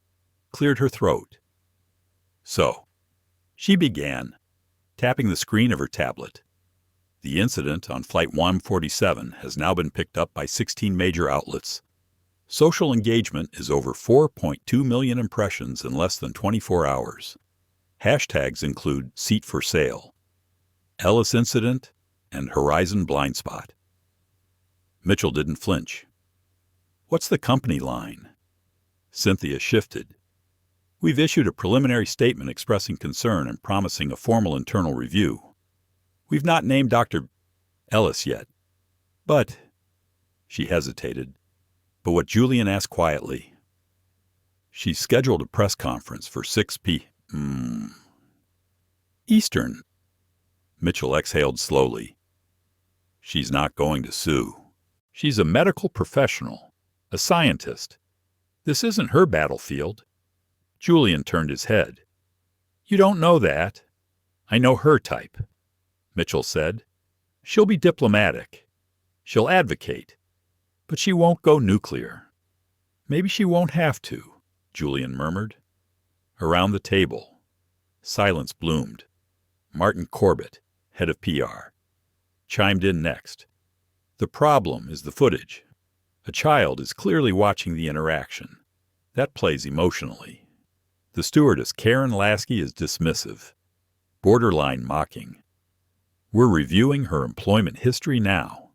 cleared her throat. So, she began, tapping the screen of her tablet. The incident on Flight 147 has now been picked up by 16 major outlets. Social engagement is over 4.2 million impressions in less than 24 hours. Hashtags include Seat for Sale, Ellis Incident, and Horizon Blind Spot. Mitchell didn't flinch. What's the company line? Cynthia shifted. We've issued a preliminary statement expressing concern and promising a formal internal review. We've not named Dr. Ellis yet. But, she hesitated, but what Julian asked quietly. She's scheduled a press conference for 6 p.m. Eastern. Mitchell exhaled slowly. She's not going to sue. She's a medical professional, a scientist. This isn't her battlefield. Julian turned his head. You don't know that. I know her type, Mitchell said. She'll be diplomatic. She'll advocate. But she won't go nuclear. Maybe she won't have to, Julian murmured. Around the table, silence bloomed. Martin Corbett, head of PR, chimed in next. The problem is the footage. A child is clearly watching the interaction. That plays emotionally. The stewardess, Karen Lasky, is dismissive, borderline mocking. We're reviewing her employment history now.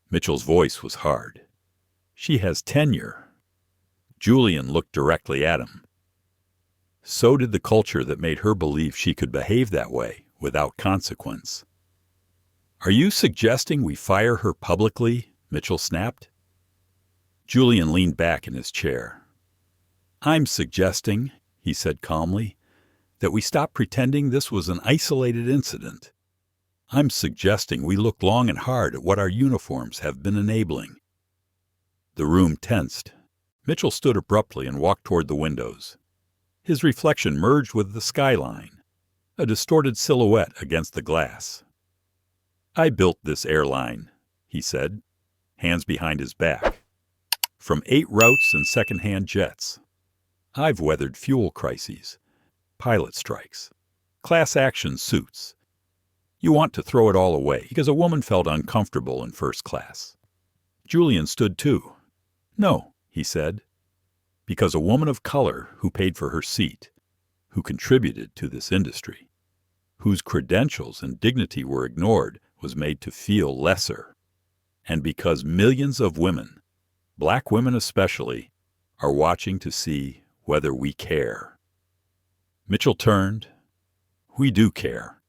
Mitchell's voice was hard. She has tenure. Julian looked directly at him. So did the culture that made her believe she could behave that way without consequence. Are you suggesting we fire her publicly? Mitchell snapped. Julian leaned back in his chair. I'm suggesting, he said calmly, that we stop pretending this was an isolated incident. I'm suggesting we look long and hard at what our uniforms have been enabling. The room tensed. Mitchell stood abruptly and walked toward the windows. His reflection merged with the skyline, a distorted silhouette against the glass. I built this airline, he said, hands behind his back. From 8 routes and second-hand jets. I've weathered fuel crises, pilot strikes, class action suits. You want to throw it all away because a woman felt uncomfortable in first class. Julian stood too. No, he said, because a woman of color who paid for her seat, who contributed to this industry, whose credentials and dignity were ignored, was made to feel lesser. And because millions of women, black women especially, are watching to see whether we care. Mitchell turned. We do care.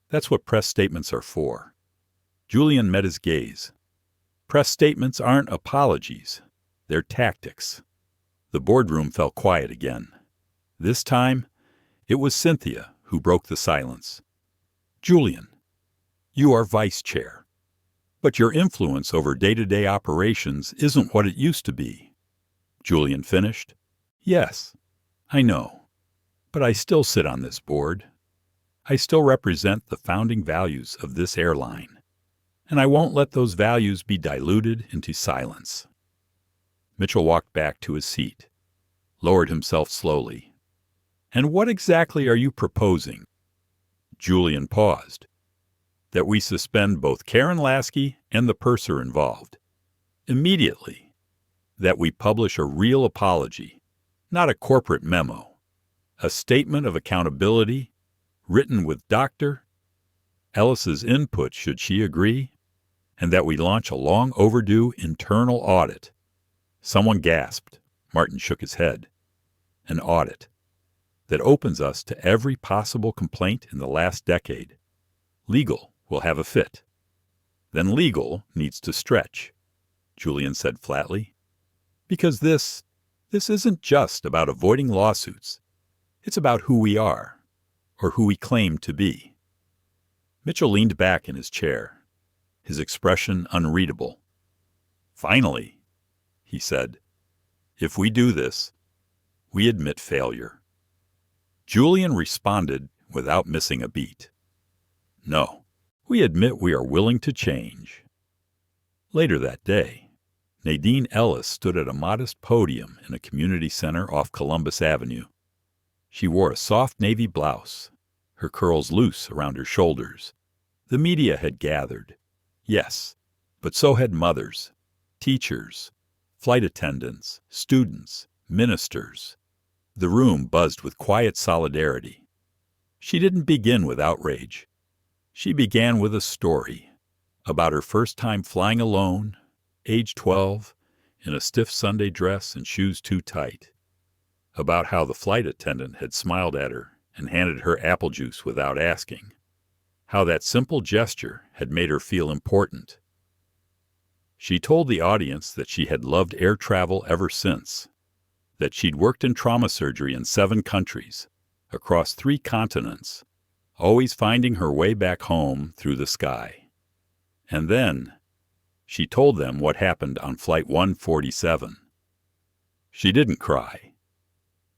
That's what press statements are for. Julian met his gaze. Press statements aren't apologies. They're tactics. The boardroom fell quiet again. This time, it was Cynthia who broke the silence. Julian, you are vice chair. But your influence over day-to-day operations isn't what it used to be. Julian finished. Yes, I know. But I still sit on this board. I still represent the founding values of this airline. And I won't let those values be diluted into silence. Mitchell walked back to his seat, lowered himself slowly. And what exactly are you proposing? Julian paused. That we suspend both Karen Lasky and the purser involved. Immediately. That we publish a real apology, not a corporate memo. A statement of accountability, written with Dr. Ellis's input should she agree, and that we launch a long overdue internal audit. Someone gasped. Martin shook his head. An audit that opens us to every possible complaint in the last decade. Legal will have a fit. Then legal needs to stretch, Julian said flatly. Because this isn't just about avoiding lawsuits. It's about who we are, or who we claim to be. Mitchell leaned back in his chair, his expression unreadable. Finally, he said, if we do this, we admit failure. Julian responded without missing a beat. No, we admit we are willing to change. Later that day, Nadine Ellis stood at a modest podium in a community center off Columbus Avenue. She wore a soft navy blouse, her curls loose around her shoulders. The media had gathered. Yes, but so had mothers, teachers, flight attendants, students, ministers. The room buzzed with quiet solidarity. She didn't begin with outrage. She began with a story about her first time flying alone, age 12, in a stiff Sunday dress and shoes too tight. about how the flight attendant had smiled at her and handed her apple juice without asking, how that simple gesture had made her feel important. She told the audience that she had loved air travel ever since, that she'd worked in trauma surgery in 7 countries, across 3 continents, always finding her way back home through the sky. And then she told them what happened on Flight 147. She didn't cry,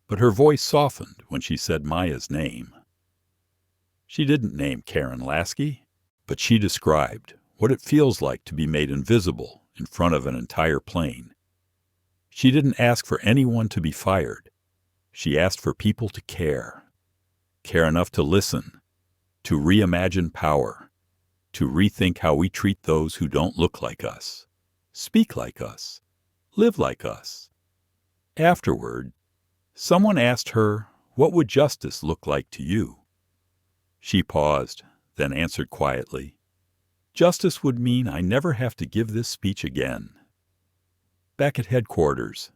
but her voice softened when she said Maya's name. She didn't name Karen Lasky, but she described what it feels like to be made invisible in front of an entire plane. She didn't ask for anyone to be fired. She asked for people to care enough to listen, to reimagine power, to rethink how we treat those who don't look like us, speak like us, live like us. Afterward, someone asked her, "What would justice look like to you?" She paused, then answered quietly, "Justice would mean I never have to give this speech again." Back at headquarters,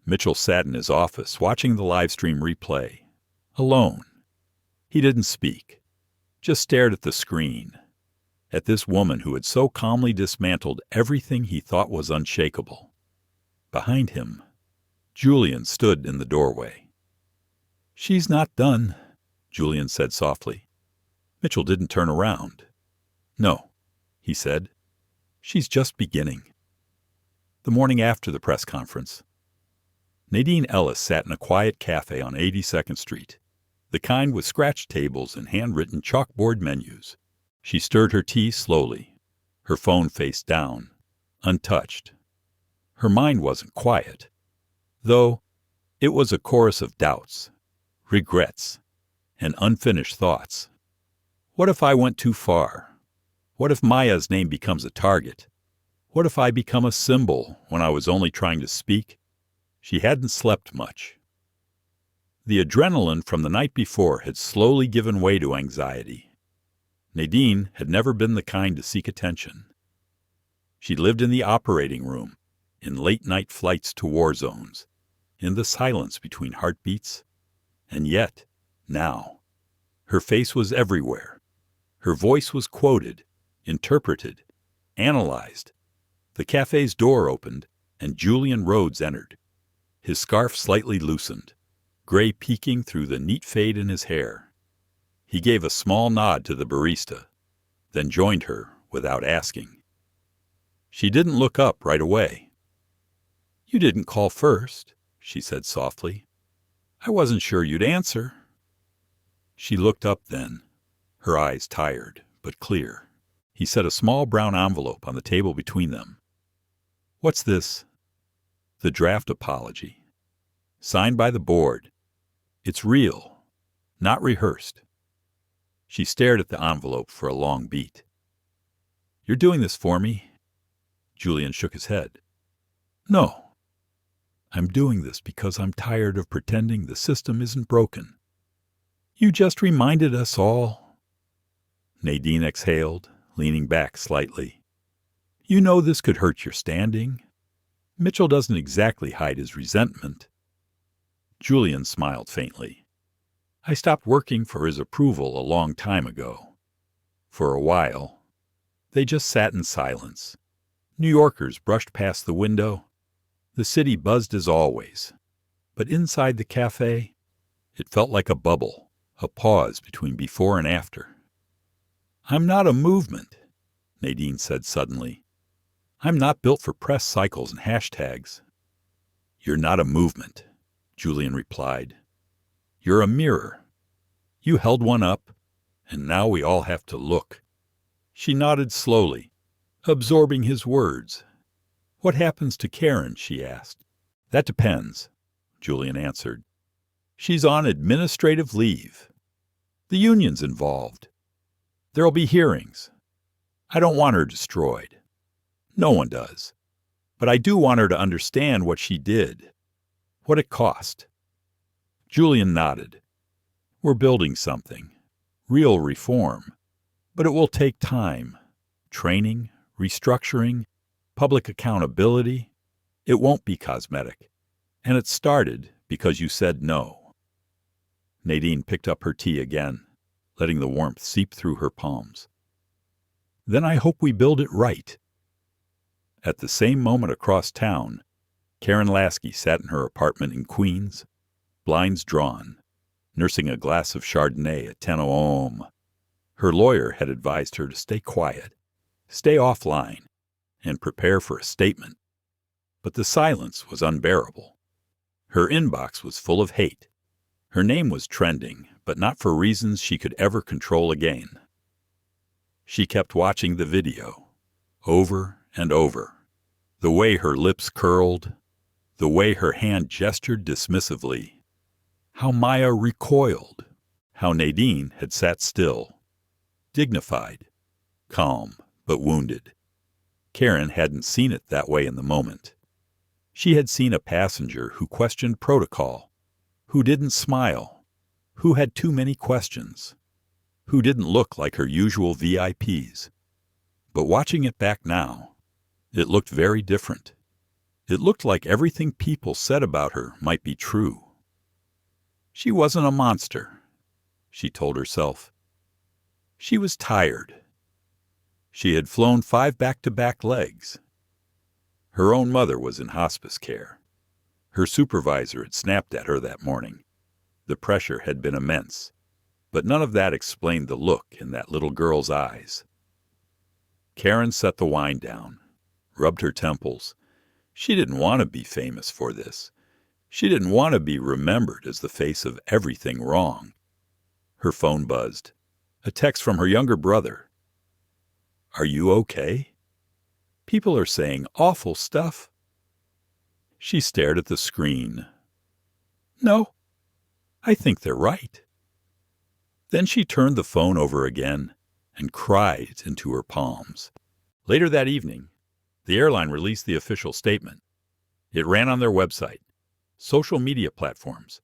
Mitchell sat in his office watching the live stream replay, alone. He didn't speak, just stared at the screen, at this woman who had so calmly dismantled everything he thought was unshakable. Behind him, Julian stood in the doorway. "She's not done," Julian said softly. Mitchell didn't turn around. "No," he said. "She's just beginning." The morning after the press conference, Nadine Ellis sat in a quiet cafe on 82nd Street, the kind with scratched tables and handwritten chalkboard menus. She stirred her tea slowly, her phone face down, untouched. Her mind wasn't quiet, though it was a chorus of doubts, regrets, and unfinished thoughts. What if I went too far? What if Maya's name becomes a target? What if I become a symbol when I was only trying to speak? She hadn't slept much. The adrenaline from the night before had slowly given way to anxiety. Nadine had never been the kind to seek attention. She lived in the operating room, in late-night flights to war zones, in the silence between heartbeats. And yet, now, her face was everywhere. Her voice was quoted, interpreted, analyzed. The cafe's door opened, and Julian Rhodes entered, his scarf slightly loosened, gray peeking through the neat fade in his hair. He gave a small nod to the barista, then joined her without asking. She didn't look up right away. "You didn't call first," she said softly. "I wasn't sure you'd answer." She looked up then, her eyes tired but clear. He set a small brown envelope on the table between them. "What's this?" "The draft apology. Signed by the board. It's real, not rehearsed." She stared at the envelope for a long beat. "You're doing this for me?" Julian shook his head. "No. I'm doing this because I'm tired of pretending the system isn't broken. You just reminded us all." Nadine exhaled, leaning back slightly. "You know this could hurt your standing. Mitchell doesn't exactly hide his resentment." Julian smiled faintly. "I stopped working for his approval a long time ago." For a while, they just sat in silence. New Yorkers brushed past the window. The city buzzed as always. But inside the cafe, it felt like a bubble, a pause between before and after. "I'm not a movement," Nadine said suddenly. "I'm not built for press cycles and hashtags." "You're not a movement," Julian replied. "You're a mirror. You held one up, and now we all have to look." She nodded slowly, absorbing his words. "What happens to Karen?" she asked. "That depends," Julian answered. "She's on administrative leave. The union's involved. There'll be hearings. I don't want her destroyed. No one does. But I do want her to understand what she did, what it cost." Julian nodded. "We're building something. Real reform. But it will take time. Training, restructuring, public accountability. It won't be cosmetic. And it started Because you said no. Nadine picked up her tea again, letting the warmth seep through her palms. Then I hope we build it right. At the same moment across town, Karen Lasky sat in her apartment in Queens, blinds drawn, nursing a glass of Chardonnay at 10 ohm. Her lawyer had advised her to stay quiet, stay offline, and prepare for a statement. But the silence was unbearable. Her inbox was full of hate. Her name was trending, but not for reasons she could ever control again. She kept watching the video, over and over. The way her lips curled, the way her hand gestured dismissively. How Maya recoiled, how Nadine had sat still, dignified, calm, but wounded. Karen hadn't seen it that way in the moment. She had seen a passenger who questioned protocol, who didn't smile, who had too many questions, who didn't look like her usual VIPs. But watching it back now, it looked very different. It looked like everything people said about her might be true. She wasn't a monster, she told herself. She was tired. She had flown 5 back-to-back legs. Her own mother was in hospice care. Her supervisor had snapped at her that morning. The pressure had been immense, but none of that explained the look in that little girl's eyes. Karen set the wine down, rubbed her temples. She didn't want to be famous for this. She didn't want to be remembered as the face of everything wrong. Her phone buzzed. A text from her younger brother. Are you okay? People are saying awful stuff. She stared at the screen. No, I think they're right. Then she turned the phone over again and cried into her palms. Later that evening, the airline released the official statement. It ran on their website, social media platforms,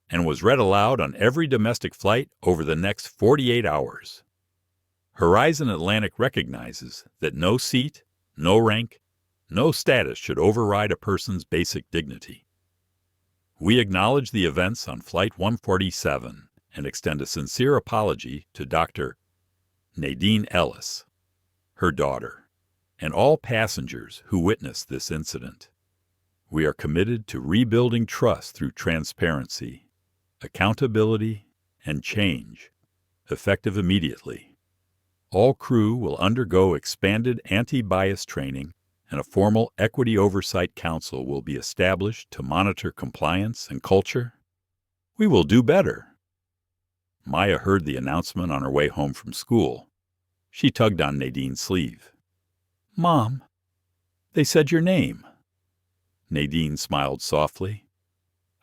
and was read aloud on every domestic flight over the next 48 hours. Horizon Atlantic recognizes that no seat, no rank, no status should override a person's basic dignity. We acknowledge the events on Flight 147 and extend a sincere apology to Dr. Nadine Ellis, her daughter, and all passengers who witnessed this incident. We are committed to rebuilding trust through transparency, accountability, and change, effective immediately. All crew will undergo expanded anti-bias training, and a formal Equity Oversight Council will be established to monitor compliance and culture. We will do better. Maya heard the announcement on her way home from school. She tugged on Nadine's sleeve. Mom, they said your name. Nadine smiled softly.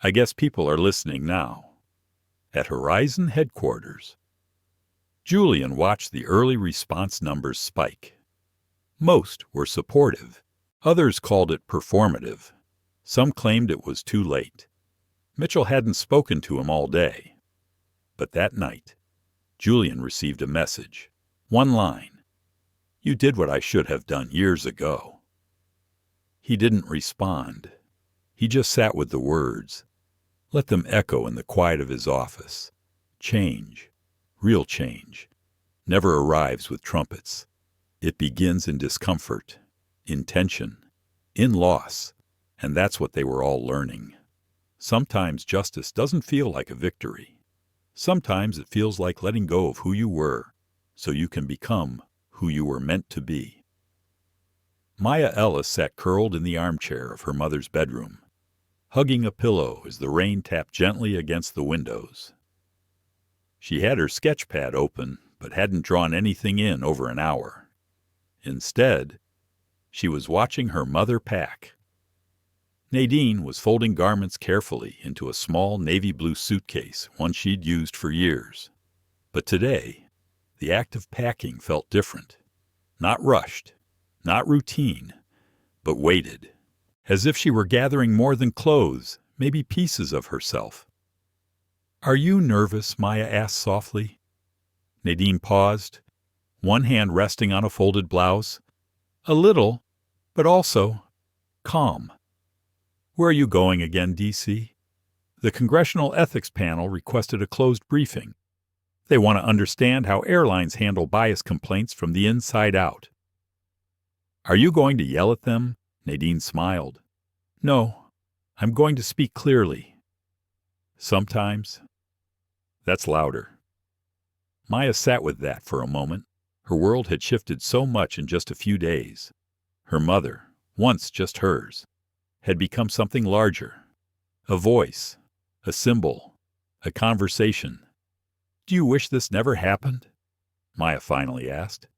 I guess people are listening now. At Horizon headquarters, Julian watched the early response numbers spike. Most were supportive. Others called it performative. Some claimed it was too late. Mitchell hadn't spoken to him all day. But that night, Julian received a message. One line. You did what I should have done years ago. He didn't respond. He just sat with the words. Let them echo in the quiet of his office. Change, real change, never arrives with trumpets. It begins in discomfort, in tension, in loss, and that's what they were all learning. Sometimes justice doesn't feel like a victory. Sometimes it feels like letting go of who you were, so you can become who you were meant to be. Maya Ellis sat curled in the armchair of her mother's bedroom, hugging a pillow as the rain tapped gently against the windows. She had her sketch pad open, but hadn't drawn anything in over an hour. Instead, she was watching her mother pack. Nadine was folding garments carefully into a small navy blue suitcase, one she'd used for years. But today, the act of packing felt different. Not rushed, not routine, but weighted, as if she were gathering more than clothes, maybe pieces of herself. Are you nervous? Maya asked softly. Nadine paused, one hand resting on a folded blouse. A little, but also calm. Where are you going again, DC? The Congressional Ethics Panel requested a closed briefing. They want to understand how airlines handle bias complaints from the inside out. Are you going to yell at them? Nadine smiled. No, I'm going to speak clearly. Sometimes. That's louder. Maya sat with that for a moment. Her world had shifted so much in just a few days. Her mother, once just hers, had become something larger. A voice, a symbol, a conversation. Do you wish this never happened? Maya finally asked.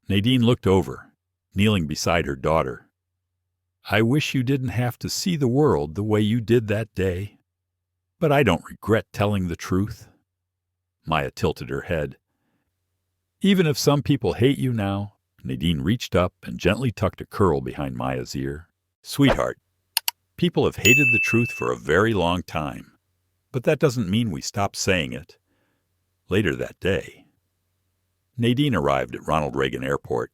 Nadine looked over, kneeling beside her daughter. I wish you didn't have to see the world the way you did that day. But I don't regret telling the truth. Maya tilted her head. Even if some people hate you now, Nadine reached up and gently tucked a curl behind Maya's ear. Sweetheart, people have hated the truth for a very long time, but that doesn't mean we stop saying it. Later that day, Nadine arrived at Ronald Reagan Airport.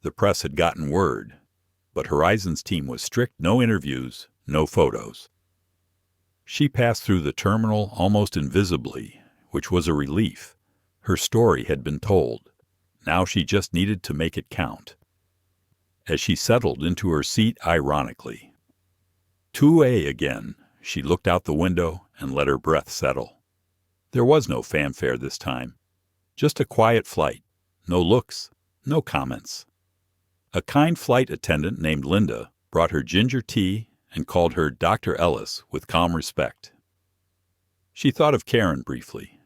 The press had gotten word, but Horizon's team was strict: no interviews, no photos. She passed through the terminal almost invisibly, which was a relief. Her story had been told. Now she just needed to make it count. As she settled into her seat ironically, 2A again, she looked out the window and let her breath settle. There was no fanfare this time, just a quiet flight, no looks, no comments. A kind flight attendant named Linda brought her ginger tea and called her Dr. Ellis with calm respect. She thought of Karen briefly,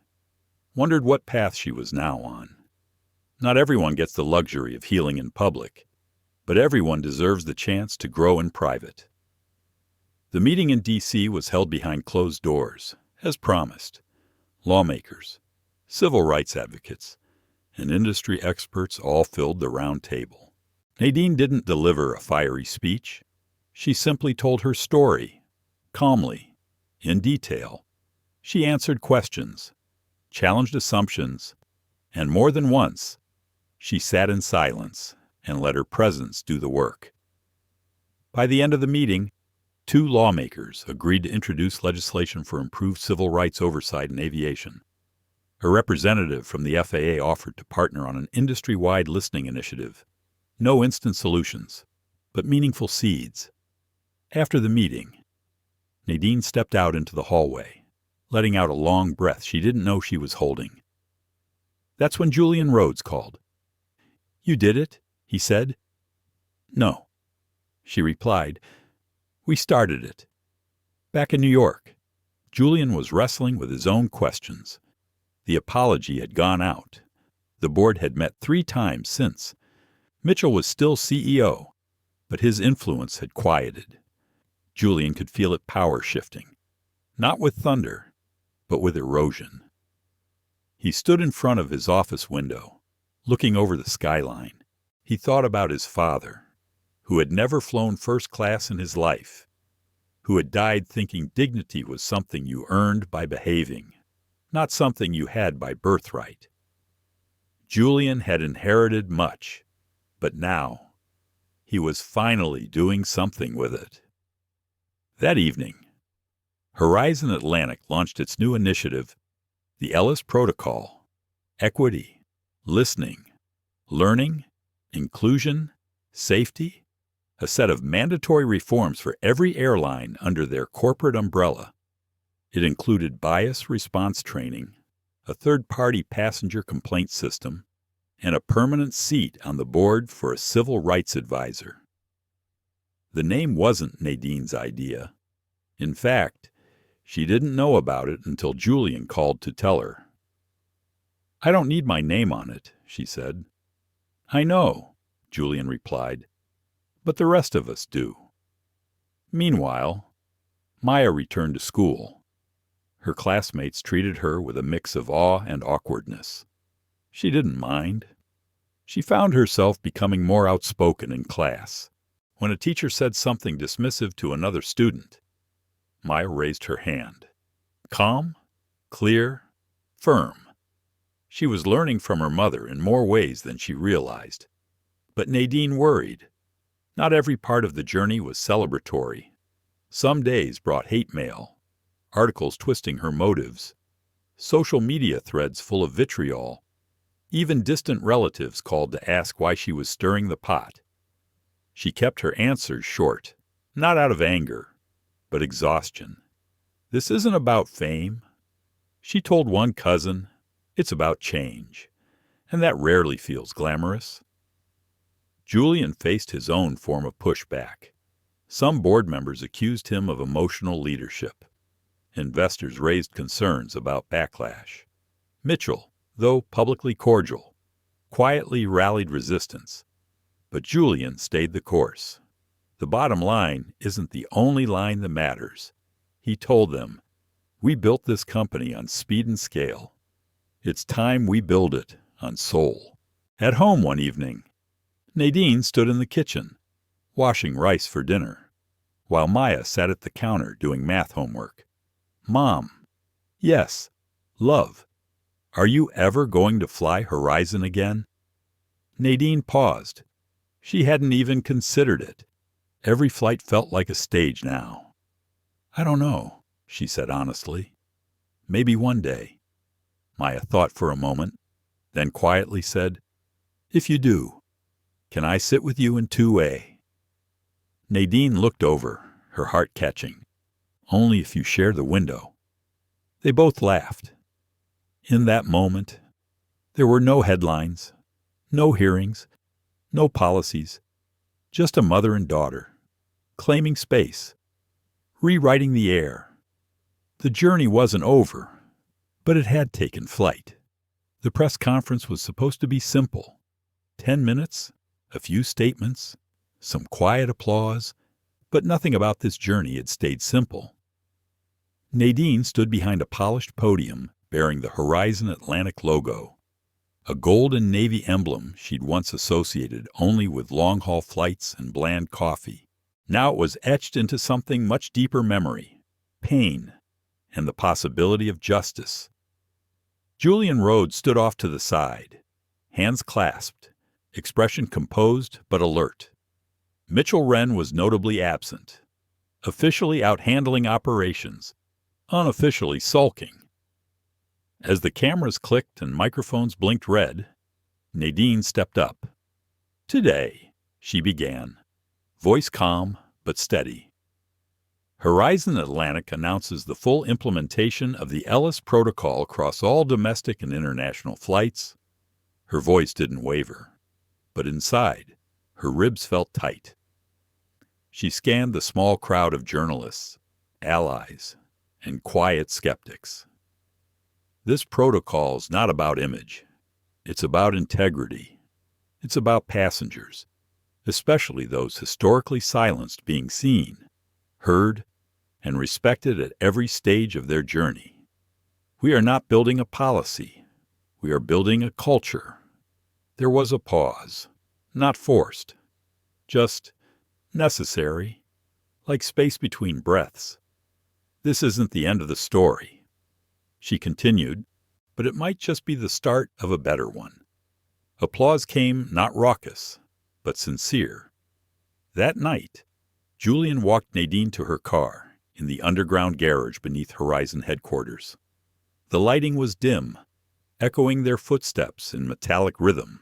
wondered what path she was now on. Not everyone gets the luxury of healing in public, but everyone deserves the chance to grow in private. The meeting in D.C. was held behind closed doors, as promised. Lawmakers, civil rights advocates, and industry experts all filled the round table. Nadine didn't deliver a fiery speech. She simply told her story, calmly, in detail. She answered questions, challenged assumptions, and more than once, she sat in silence and let her presence do the work. By the end of the meeting, 2 lawmakers agreed to introduce legislation for improved civil rights oversight in aviation. A representative from the FAA offered to partner on an industry-wide listening initiative. No instant solutions, but meaningful seeds. After the meeting, Nadine stepped out into the hallway, letting out a long breath she didn't know she was holding. That's when Julian Rhodes called. You did it, he said. No, she replied. We started it. Back in New York, Julian was wrestling with his own questions. The apology had gone out. The board had met 3 times since. Mitchell was still CEO, but his influence had quieted. Julian could feel it power shifting, not with thunder, but with erosion. He stood in front of his office window, looking over the skyline. He thought about his father, who had never flown first class in his life, who had died thinking dignity was something you earned by behaving, not something you had by birthright. Julian had inherited much, but now he was finally doing something with it. That evening, Horizon Atlantic launched its new initiative, the Ellis Protocol: equity, listening, learning, inclusion, safety, a set of mandatory reforms for every airline under their corporate umbrella. It included bias response training, a third-party passenger complaint system, and a permanent seat on the board for a civil rights advisor. The name wasn't Nadine's idea. In fact, she didn't know about it until Julian called to tell her. I don't need my name on it, she said. I know, Julian replied, but the rest of us do. Meanwhile, Maya returned to school. Her classmates treated her with a mix of awe and awkwardness. She didn't mind. She found herself becoming more outspoken in class. When a teacher said something dismissive to another student, Maya raised her hand. Calm, clear, firm. She was learning from her mother in more ways than she realized. But Nadine worried. Not every part of the journey was celebratory. Some days brought hate mail, articles twisting her motives, social media threads full of vitriol. Even distant relatives called to ask why she was stirring the pot. She kept her answers short, not out of anger, but exhaustion. This isn't about fame. She told one cousin, it's about change, and that rarely feels glamorous. Julian faced his own form of pushback. Some board members accused him of emotional leadership. Investors raised concerns about backlash. Mitchell, though publicly cordial, quietly rallied resistance. But Julian stayed the course. The bottom line isn't the only line that matters. He told them, we built this company on speed and scale. It's time we build it on soul. At home one evening, Nadine stood in the kitchen, washing rice for dinner, while Maya sat at the counter doing math homework. Mom. Yes. Love. Are you ever going to fly Horizon again? Nadine paused. She hadn't even considered it. Every flight felt like a stage now. I don't know, she said honestly. Maybe one day. Maya thought for a moment, then quietly said, if you do, can I sit with you in 2A? Nadine looked over, her heart catching. Only if you share the window. They both laughed. In that moment, there were no headlines, no hearings, no policies, just a mother and daughter, claiming space, rewriting the air. The journey wasn't over, but it had taken flight. The press conference was supposed to be simple. 10 minutes, a few statements, some quiet applause, but nothing about this journey had stayed simple. Nadine stood behind a polished podium bearing the Horizon Atlantic logo, a gold and navy emblem she'd once associated only with long-haul flights and bland coffee. Now it was etched into something much deeper memory, pain, and the possibility of justice. Julian Rhodes stood off to the side, hands clasped, expression composed but alert. Mitchell Wren was notably absent, officially out handling operations, unofficially sulking. As the cameras clicked and microphones blinked red, Nadine stepped up. Today, she began, voice calm but steady. Horizon Atlantic announces the full implementation of the Ellis Protocol across all domestic and international flights. Her voice didn't waver, but inside, her ribs felt tight. She scanned the small crowd of journalists, allies, and quiet skeptics. This protocol's not about image. It's about integrity. It's about passengers, especially those historically silenced, being seen, heard, and respected at every stage of their journey. We are not building a policy. We are building a culture. There was a pause, not forced, just necessary, like space between breaths. This isn't the end of the story. She continued, but it might just be the start of a better one. Applause came not raucous, but sincere. That night, Julian walked Nadine to her car in the underground garage beneath Horizon headquarters. The lighting was dim, echoing their footsteps in metallic rhythm.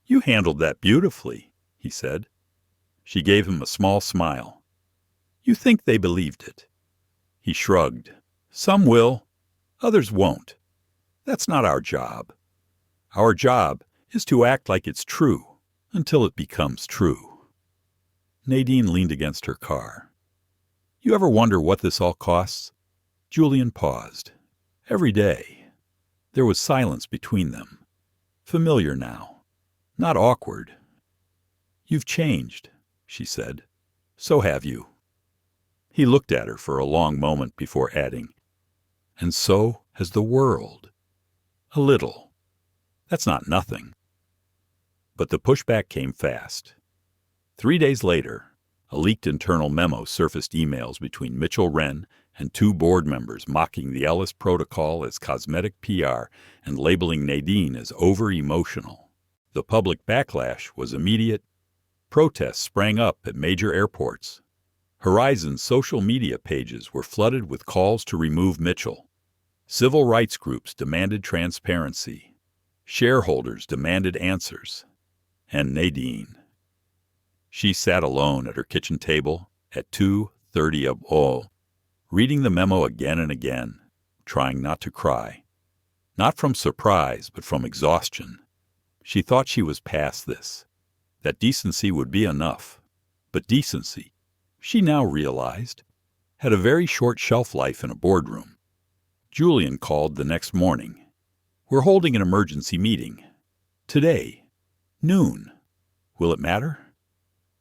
You handled that beautifully, he said. She gave him a small smile. You think they believed it? He shrugged. Some will. Others won't. That's not our job. Our job is to act like it's true until it becomes true. Nadine leaned against her car. You ever wonder what this all costs? Julian paused. Every day. There was silence between them. Familiar now. Not awkward. You've changed, she said. So have you. He looked at her for a long moment before adding, and so has the world. A little. That's not nothing. But the pushback came fast. 3 days later, a leaked internal memo surfaced emails between Mitchell Wren and 2 board members mocking the Ellis Protocol as cosmetic PR and labeling Nadine as over-emotional. The public backlash was immediate. Protests sprang up at major airports. Horizon's social media pages were flooded with calls to remove Mitchell. Civil rights groups demanded transparency. Shareholders demanded answers. And Nadine. She sat alone at her kitchen table at 2:30 a.m., reading the memo again and again, trying not to cry. Not from surprise, but from exhaustion. She thought she was past this, that decency would be enough. But decency, she now realized, had a very short shelf life in a boardroom. Julian called the next morning. "We're holding an emergency meeting. Today. Noon. Will it matter?"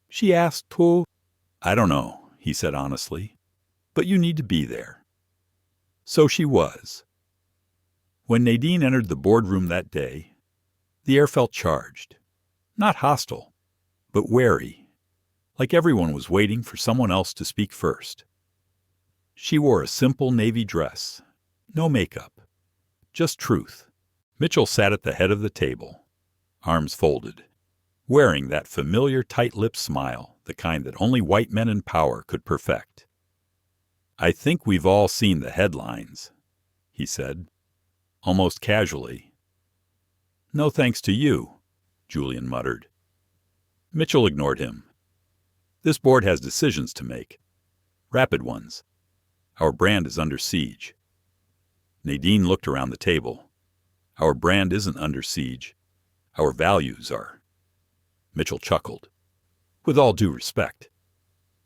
She asked who. "I don't know," he said honestly, "but you need to be there." So she was. When Nadine entered the boardroom that day, the air felt charged. Not hostile, but wary, like everyone was waiting for someone else to speak first. She wore a simple navy dress, no makeup, just truth. Mitchell sat at the head of the table, arms folded, wearing that familiar tight-lipped smile, the kind that only white men in power could perfect. "I think we've all seen the headlines," he said, almost casually. "No thanks to you," Julian muttered. Mitchell ignored him. "This board has decisions to make. Rapid ones. Our brand is under siege." Nadine looked around the table. "Our brand isn't under siege. Our values are." Mitchell chuckled. "With all due respect,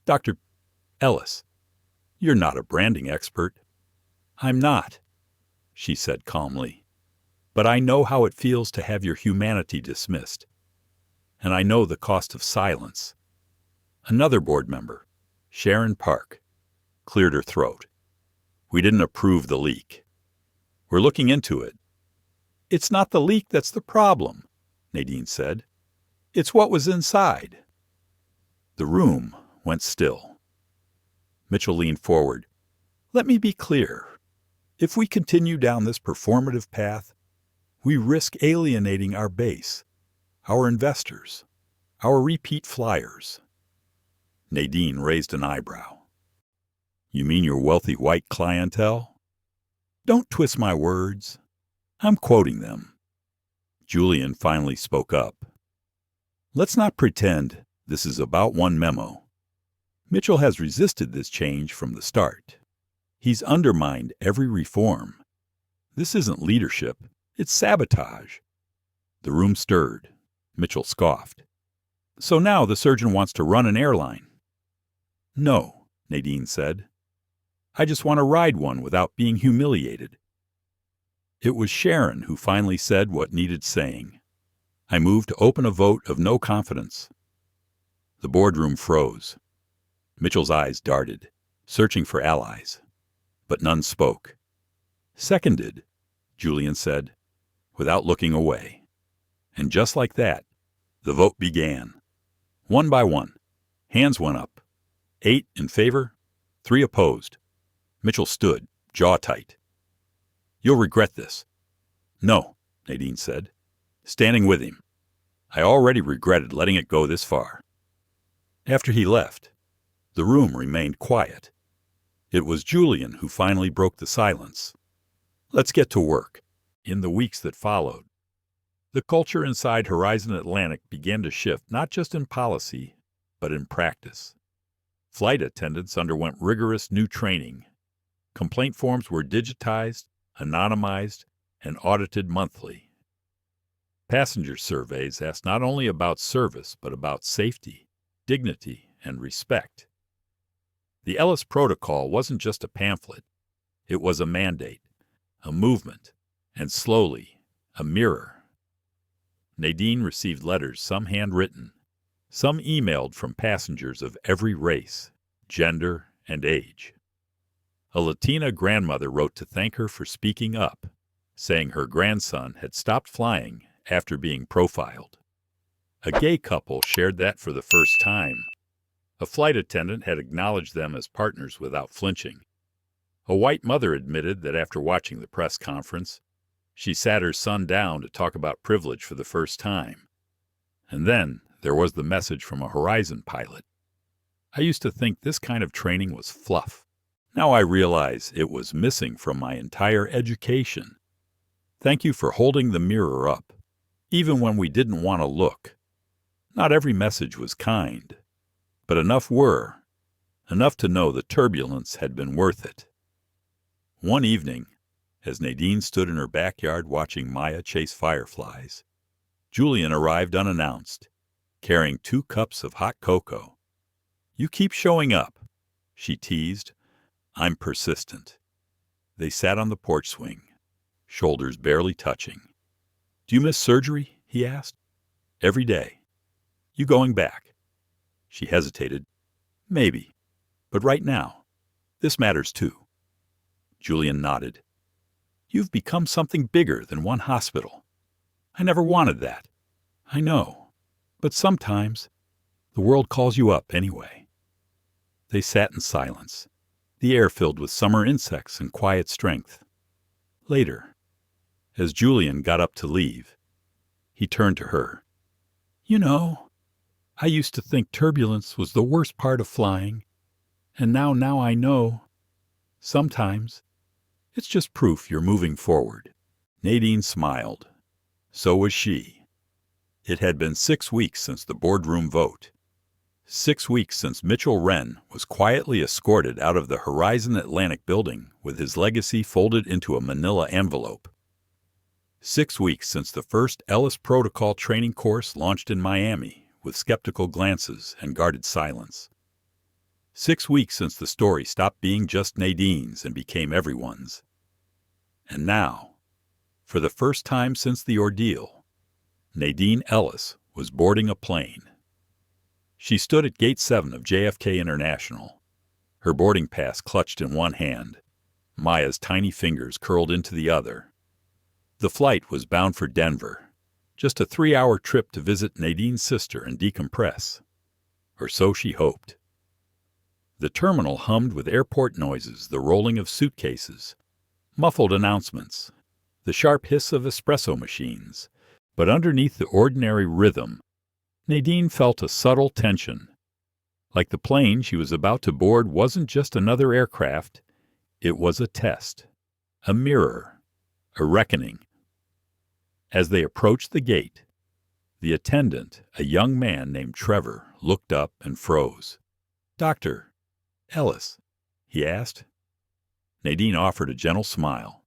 Dr. Ellis, you're not a branding expert." "I'm not," she said calmly. "But I know how it feels to have your humanity dismissed. And I know the cost of silence." Another board member, Sharon Park, cleared her throat. "We didn't approve the leak. We're looking into it." "It's not the leak that's the problem," Nadine said. "It's what was inside." The room went still. Mitchell leaned forward. "Let me be clear. If we continue down this performative path, we risk alienating our base, our investors, our repeat flyers." Nadine raised an eyebrow. "You mean your wealthy white clientele?" "Don't twist my words. I'm quoting them." Julian finally spoke up. "Let's not pretend this is about one memo. Mitchell has resisted this change from the start. He's undermined every reform. This isn't leadership, it's sabotage." The room stirred. Mitchell scoffed. "So now the surgeon wants to run an airline." "No," Nadine said. "I just want to ride one without being humiliated." It was Sharon who finally said what needed saying. "I move to open a vote of no confidence." The boardroom froze. Mitchell's eyes darted, searching for allies. But none spoke. "Seconded," Julian said, without looking away. And just like that, the vote began. One by one, hands went up. 8 in favor, 3 opposed. Mitchell stood, jaw tight. "You'll regret this." "No," Nadine said, standing with him. "I already regretted letting it go this far." After he left, the room remained quiet. It was Julian who finally broke the silence. "Let's get to work." In the weeks that followed, the culture inside Horizon Atlantic began to shift not just in policy, but in practice. Flight attendants underwent rigorous new training. Complaint forms were digitized, anonymized, and audited monthly. Passenger surveys asked not only about service, but about safety, dignity, and respect. The Ellis Protocol wasn't just a pamphlet. It was a mandate, a movement, and slowly, a mirror. Nadine received letters, some handwritten, some emailed from passengers of every race, gender, and age. A Latina grandmother wrote to thank her for speaking up, saying her grandson had stopped flying after being profiled. A gay couple shared that for the first time. A flight attendant had acknowledged them as partners without flinching. A white mother admitted that after watching the press conference, she sat her son down to talk about privilege for the first time. And then there was the message from a Horizon pilot. I used to think this kind of training was fluff. Now I realize it was missing from my entire education. Thank you for holding the mirror up, even when we didn't want to look. Not every message was kind, but enough were, enough to know the turbulence had been worth it. One evening, as Nadine stood in her backyard watching Maya chase fireflies, Julian arrived unannounced, carrying 2 cups of hot cocoa. "You keep showing up," she teased. "I'm persistent." They sat on the porch swing, shoulders barely touching. "Do you miss surgery?" he asked. "Every day." "You going back?" She hesitated. "Maybe. But right now, this matters too." Julian nodded. "You've become something bigger than one hospital. I never wanted that. I know. But sometimes, the world calls you up anyway." They sat in silence, the air filled with summer insects and quiet strength. Later, as Julian got up to leave, he turned to her. "You know, I used to think turbulence was the worst part of flying, and now I know. Sometimes, it's just proof you're moving forward." Nadine smiled. So was she. It had been 6 weeks since the boardroom vote. 6 weeks since Mitchell Wren was quietly escorted out of the Horizon Atlantic building with his legacy folded into a manila envelope. 6 weeks since the first Ellis Protocol training course launched in Miami with skeptical glances and guarded silence. 6 weeks since the story stopped being just Nadine's and became everyone's. And now, for the first time since the ordeal, Nadine Ellis was boarding a plane. She stood at Gate 7 of JFK International, her boarding pass clutched in one hand, Maya's tiny fingers curled into the other. The flight was bound for Denver, just a 3-hour trip to visit Nadine's sister and decompress. Or so she hoped. The terminal hummed with airport noises, the rolling of suitcases, muffled announcements, the sharp hiss of espresso machines. But underneath the ordinary rhythm, Nadine felt a subtle tension. Like the plane she was about to board wasn't just another aircraft, it was a test, a mirror, a reckoning. As they approached the gate, the attendant, a young man named Trevor, looked up and froze. "Dr. Ellis," he asked. Nadine offered a gentle smile.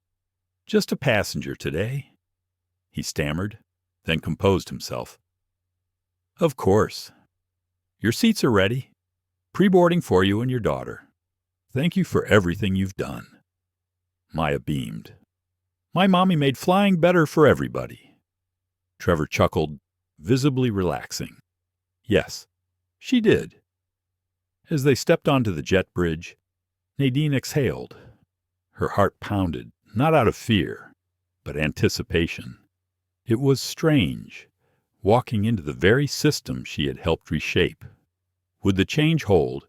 "Just a passenger today," he stammered, then composed himself. "Of course. Your seats are ready. Pre-boarding for you and your daughter. Thank you for everything you've done." Maya beamed. "My mommy made flying better for everybody." Trevor chuckled, visibly relaxing. "Yes, she did." As they stepped onto the jet bridge, Nadine exhaled. Her heart pounded, not out of fear, but anticipation. It was strange, walking into the very system she had helped reshape. Would the change hold?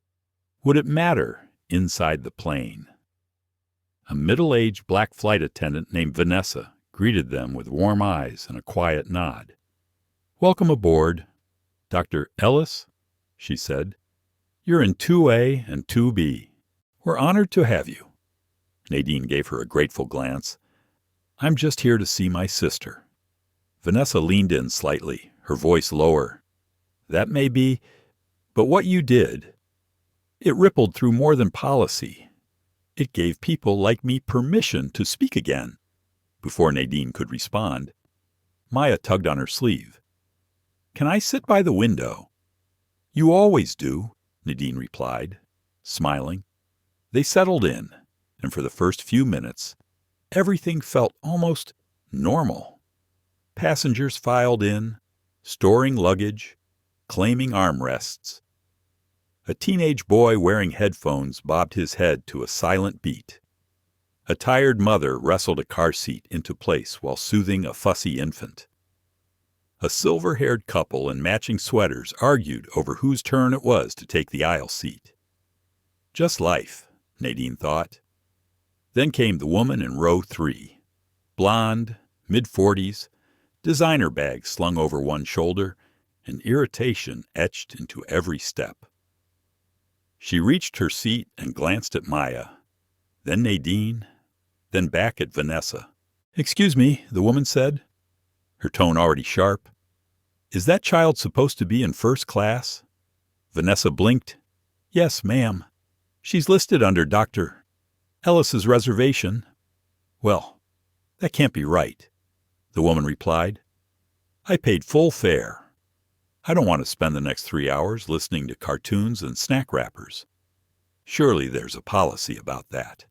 Would it matter inside the plane? A middle-aged black flight attendant named Vanessa greeted them with warm eyes and a quiet nod. "Welcome aboard, Dr. Ellis," she said. "You're in 2A and 2B. We're honored to have you." Nadine gave her a grateful glance. "I'm just here to see my sister." Vanessa leaned in slightly, her voice lower. "That may be, but what you did, it rippled through more than policy. It gave people like me permission to speak again." Before Nadine could respond, Maya tugged on her sleeve. "Can I sit by the window?" "You always do," Nadine replied, smiling. They settled in, and for the first few minutes, everything felt almost normal. Passengers filed in, storing luggage, claiming armrests. A teenage boy wearing headphones bobbed his head to a silent beat. A tired mother wrestled a car seat into place while soothing a fussy infant. A silver-haired couple in matching sweaters argued over whose turn it was to take the aisle seat. Just life, Nadine thought. Then came the woman in row 3. Blonde, mid-40s, designer bags slung over one shoulder, and irritation etched into every step. She reached her seat and glanced at Maya, then Nadine, then back at Vanessa. "Excuse me," the woman said, her tone already sharp. "Is that child supposed to be in first class?" Vanessa blinked. "Yes, ma'am. She's listed under Dr. Ellis's reservation." "Well, that can't be right," the woman replied. "I paid full fare. I don't want to spend the next 3 hours listening to cartoons and snack wrappers. Surely there's a policy about that."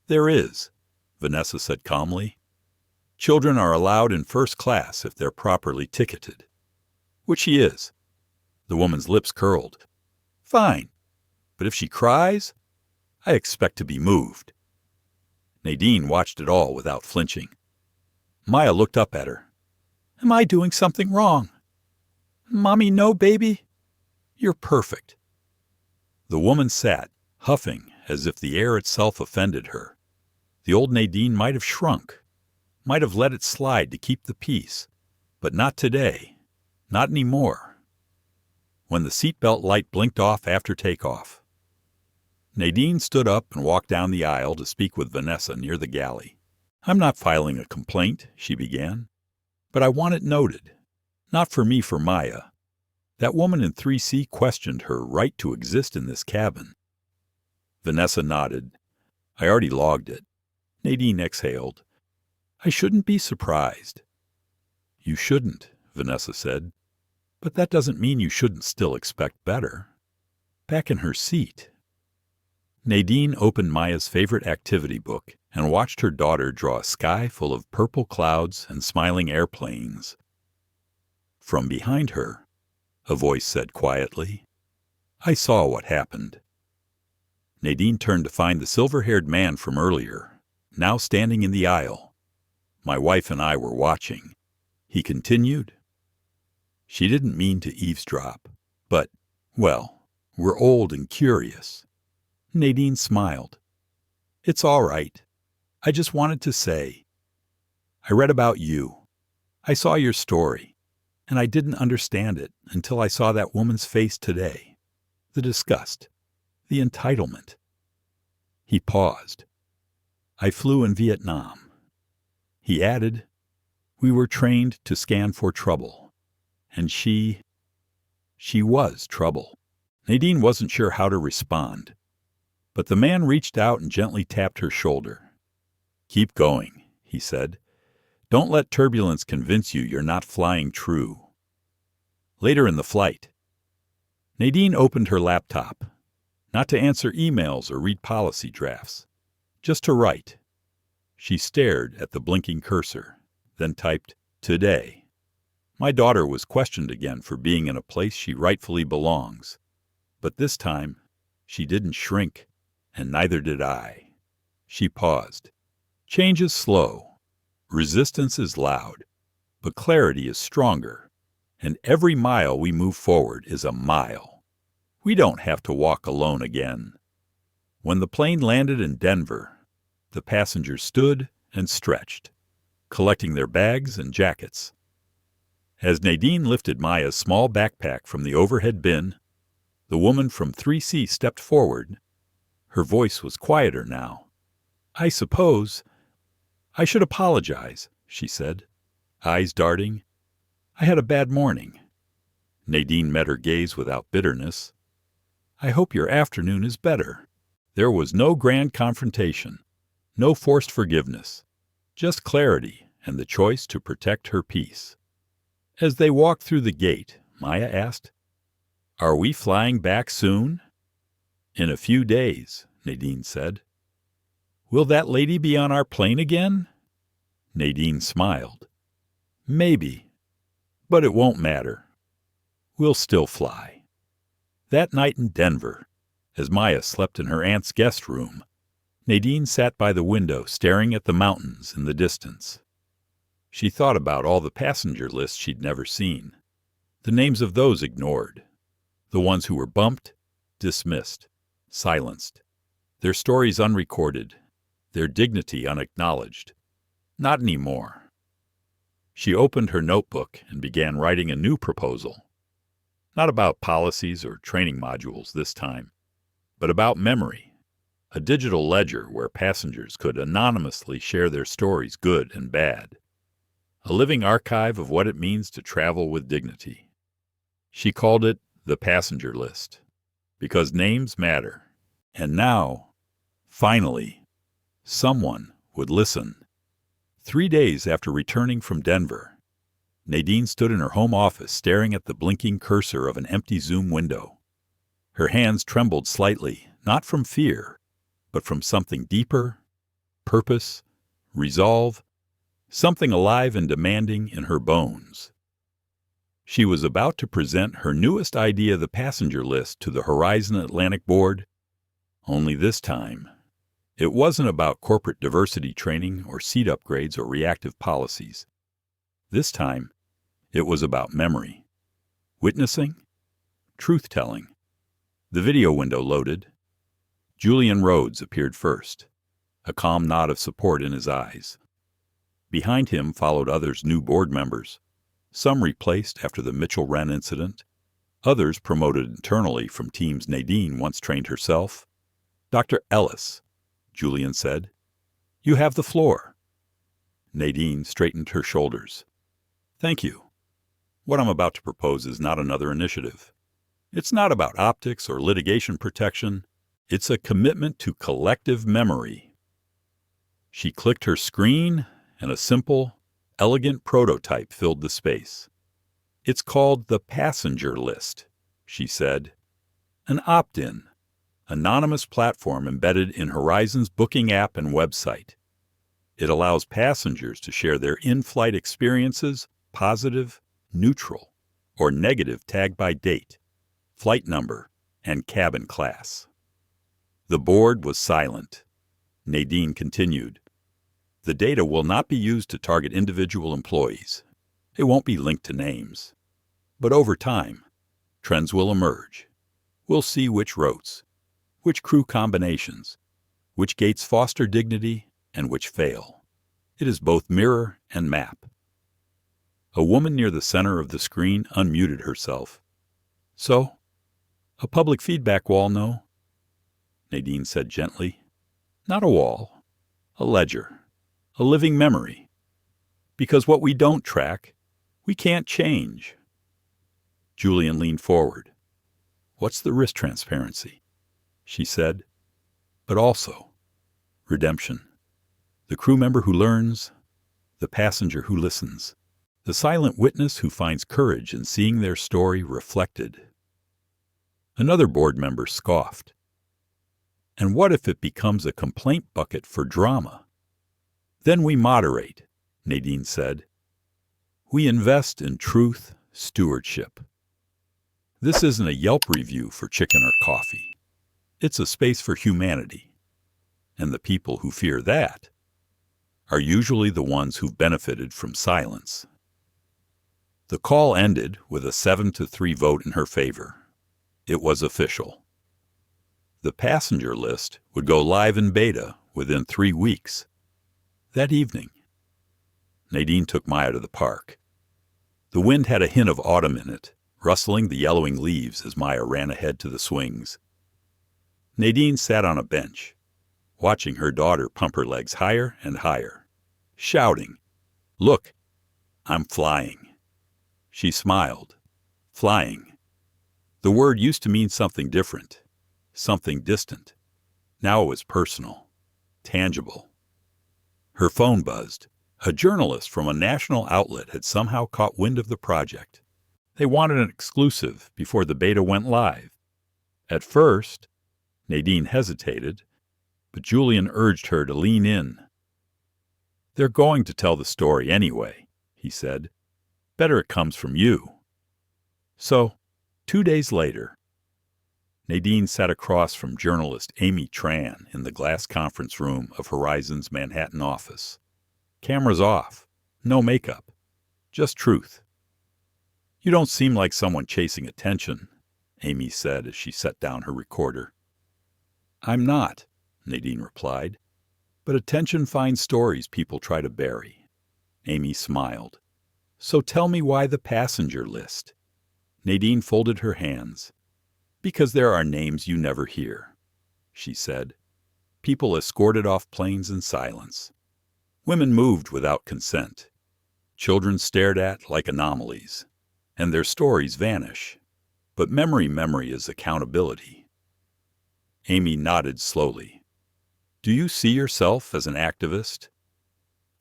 "There is," Vanessa said calmly. "Children are allowed in first class if they're properly ticketed." "Which she is." The woman's lips curled. "Fine. But if she cries, I expect to be moved." Nadine watched it all without flinching. Maya looked up at her. "Am I doing something wrong?" "Mommy, no, baby. You're perfect." The woman sat, huffing as if the air itself offended her. The old Nadine might have shrunk, might have let it slide to keep the peace, but not today, not anymore. When the seatbelt light blinked off after takeoff, Nadine stood up and walked down the aisle to speak with Vanessa near the galley. "I'm not filing a complaint," she began, "but I want it noted. Not for me, for Maya. That woman in 3C questioned her right to exist in this cabin." Vanessa nodded. "I already logged it." Nadine exhaled. "I shouldn't be surprised." "You shouldn't," Vanessa said. "But that doesn't mean you shouldn't still expect better." Back in her seat, Nadine opened Maya's favorite activity book and watched her daughter draw a sky full of purple clouds and smiling airplanes. From behind her, a voice said quietly, "I saw what happened." Nadine turned to find the silver-haired man from earlier, now standing in the aisle. "My wife and I were watching," he continued. "She didn't mean to eavesdrop, but, well, we're old and curious." Nadine smiled. "It's all right. I just wanted to say, I read about you. I saw your story, and I didn't understand it until I saw that woman's face today. The disgust, the entitlement." He paused. "I flew in Vietnam." He added, "We were trained to scan for trouble. And she was trouble." Nadine wasn't sure how to respond, but the man reached out and gently tapped her shoulder. "Keep going," he said. "Don't let turbulence convince you you're not flying true." Later in the flight, Nadine opened her laptop, not to answer emails or read policy drafts, just to write. She stared at the blinking cursor, then typed, "Today. My daughter was questioned again for being in a place she rightfully belongs. But this time, she didn't shrink, and neither did I." She paused. "Change is slow. Resistance is loud. But clarity is stronger. And every mile we move forward is a mile. We don't have to walk alone again." When the plane landed in Denver, the passengers stood and stretched, collecting their bags and jackets. As Nadine lifted Maya's small backpack from the overhead bin, the woman from 3C stepped forward. Her voice was quieter now. "I suppose I should apologize," she said, eyes darting. "I had a bad morning." Nadine met her gaze without bitterness. "I hope your afternoon is better." There was no grand confrontation, no forced forgiveness, just clarity and the choice to protect her peace. As they walked through the gate, Maya asked, "Are we flying back soon?" "In a few days," Nadine said. "Will that lady be on our plane again?" Nadine smiled. "Maybe, but it won't matter. We'll still fly." That night in Denver, as Maya slept in her aunt's guest room, Nadine sat by the window staring at the mountains in the distance. She thought about all the passenger lists she'd never seen, the names of those ignored, the ones who were bumped, dismissed, silenced, their stories unrecorded, their dignity unacknowledged. Not anymore. She opened her notebook and began writing a new proposal. Not about policies or training modules this time. but about memory, a digital ledger where passengers could anonymously share their stories, good and bad, a living archive of what it means to travel with dignity. She called it the passenger list, because names matter. And now, finally, someone would listen. 3 days after returning from Denver, Nadine stood in her home office staring at the blinking cursor of an empty Zoom window. Her hands trembled slightly, not from fear, but from something deeper, purpose, resolve, something alive and demanding in her bones. She was about to present her newest idea, the passenger list, to the Horizon Atlantic Board, only this time, it wasn't about corporate diversity training or seat upgrades or reactive policies. This time, it was about memory, witnessing, truth-telling. The video window loaded. Julian Rhodes appeared first, a calm nod of support in his eyes. Behind him followed others, new board members, some replaced after the Mitchell-Wren incident, others promoted internally from teams Nadine once trained herself. "Dr. Ellis," Julian said, "you have the floor." Nadine straightened her shoulders. "Thank you. What I'm about to propose is not another initiative. It's not about optics or litigation protection. It's a commitment to collective memory." She clicked her screen, and a simple, elegant prototype filled the space. "It's called the passenger list," she said. "An opt-in, anonymous platform embedded in Horizon's booking app and website. It allows passengers to share their in-flight experiences, positive, neutral, or negative, tagged by date, flight number, and cabin class." The board was silent. Nadine continued. "The data will not be used to target individual employees. It won't be linked to names. But over time, trends will emerge. We'll see which routes, which crew combinations, which gates foster dignity and which fail. It is both mirror and map." A woman near the center of the screen unmuted herself. "So, a public feedback wall, no?" Nadine said gently. "Not a wall, a ledger, a living memory. Because what we don't track, we can't change." Julian leaned forward. "What's the risk transparency?" she said. "But also, redemption. The crew member who learns, the passenger who listens, the silent witness who finds courage in seeing their story reflected." Another board member scoffed. "And what if it becomes a complaint bucket for drama?" "Then we moderate," Nadine said. "We invest in truth, stewardship. This isn't a Yelp review for chicken or coffee. It's a space for humanity. And the people who fear that are usually the ones who've benefited from silence." The call ended with a 7-3 vote in her favor. It was official. The passenger list would go live in beta within 3 weeks. That evening, Nadine took Maya to the park. The wind had a hint of autumn in it, rustling the yellowing leaves as Maya ran ahead to the swings. Nadine sat on a bench, watching her daughter pump her legs higher and higher, shouting, "Look, I'm flying." She smiled. Flying. The word used to mean something different, something distant. Now it was personal, tangible. Her phone buzzed. A journalist from a national outlet had somehow caught wind of the project. They wanted an exclusive before the beta went live. At first, Nadine hesitated, but Julian urged her to lean in. "They're going to tell the story anyway," he said. "Better it comes from you." So, 2 days later, Nadine sat across from journalist Amy Tran in the glass conference room of Horizon's Manhattan office. Cameras off, no makeup, just truth. "You don't seem like someone chasing attention," Amy said as she set down her recorder. "I'm not," Nadine replied, "but attention finds stories people try to bury." Amy smiled. "So tell me why the passenger list?" Nadine folded her hands. "Because there are names you never hear. she said. People escorted off planes in silence. Women moved without consent. Children stared at like anomalies, and their stories vanish. But memory is accountability. Amy nodded slowly. Do you see yourself as an activist?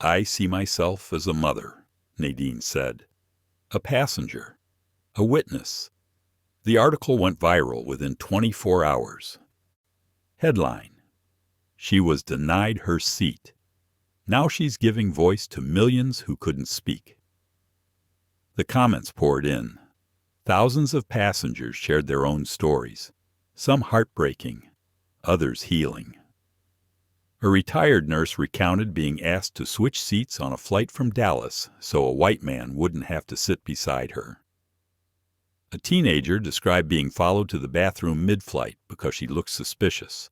I see myself as a mother, Nadine said. A passenger. A witness. The article went viral within 24 hours. Headline: She was denied her seat. Now she's giving voice to millions who couldn't speak. The comments poured in. Thousands of passengers shared their own stories, some heartbreaking, others healing. A retired nurse recounted being asked to switch seats on a flight from Dallas so a white man wouldn't have to sit beside her. A teenager described being followed to the bathroom mid-flight because she looked suspicious.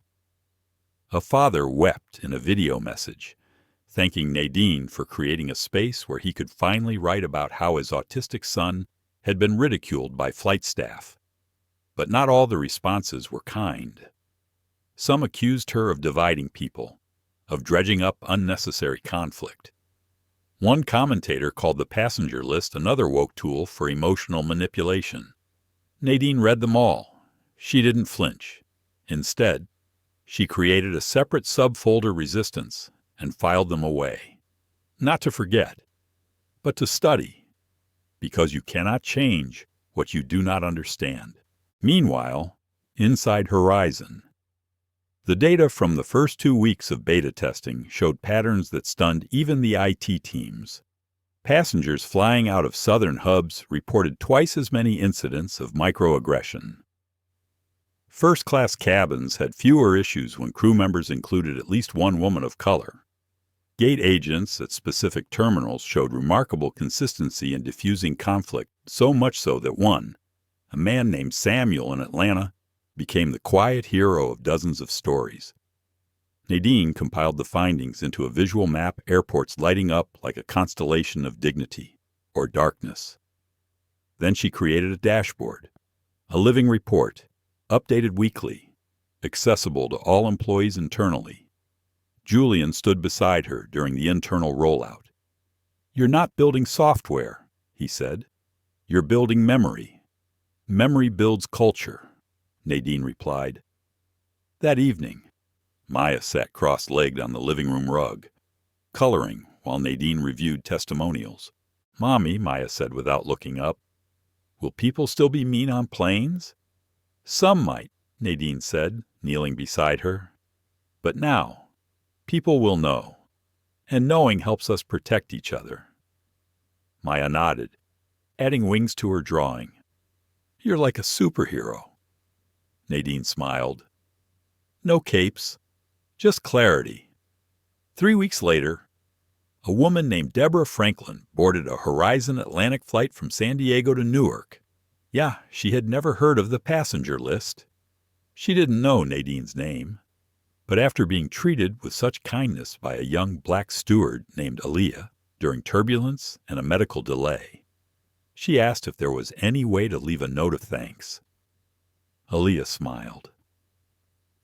A father wept in a video message, thanking Nadine for creating a space where he could finally write about how his autistic son had been ridiculed by flight staff. But not all the responses were kind. Some accused her of dividing people, of dredging up unnecessary conflict. One commentator called the passenger list another woke tool for emotional manipulation. Nadine read them all. She didn't flinch. Instead, she created a separate subfolder resistance and filed them away. Not to forget, but to study, because you cannot change what you do not understand. Meanwhile, inside Horizon, the data from the first 2 weeks of beta testing showed patterns that stunned even the IT teams. Passengers flying out of southern hubs reported twice as many incidents of microaggression. First-class cabins had fewer issues when crew members included at least one woman of color. Gate agents at specific terminals showed remarkable consistency in diffusing conflict, so much so that one, a man named Samuel in Atlanta, became the quiet hero of dozens of stories. Nadine compiled the findings into a visual map, airports lighting up like a constellation of dignity or darkness. Then she created a dashboard, a living report, updated weekly, accessible to all employees internally. Julian stood beside her during the internal rollout. "You're not building software," he said. "You're building memory. Memory builds culture," Nadine replied. That evening, Maya sat cross-legged on the living room rug, coloring while Nadine reviewed testimonials. "Mommy," Maya said without looking up, "will people still be mean on planes?" "Some might," Nadine said, kneeling beside her. "But now, people will know, and knowing helps us protect each other." Maya nodded, adding wings to her drawing. "You're like a superhero." Nadine smiled. "No capes, just clarity." 3 weeks later, a woman named Deborah Franklin boarded a Horizon Atlantic flight from San Diego to Newark. Yeah, she had never heard of the passenger list. She didn't know Nadine's name. But after being treated with such kindness by a young black steward named Aaliyah during turbulence and a medical delay, she asked if there was any way to leave a note of thanks. Aaliyah smiled.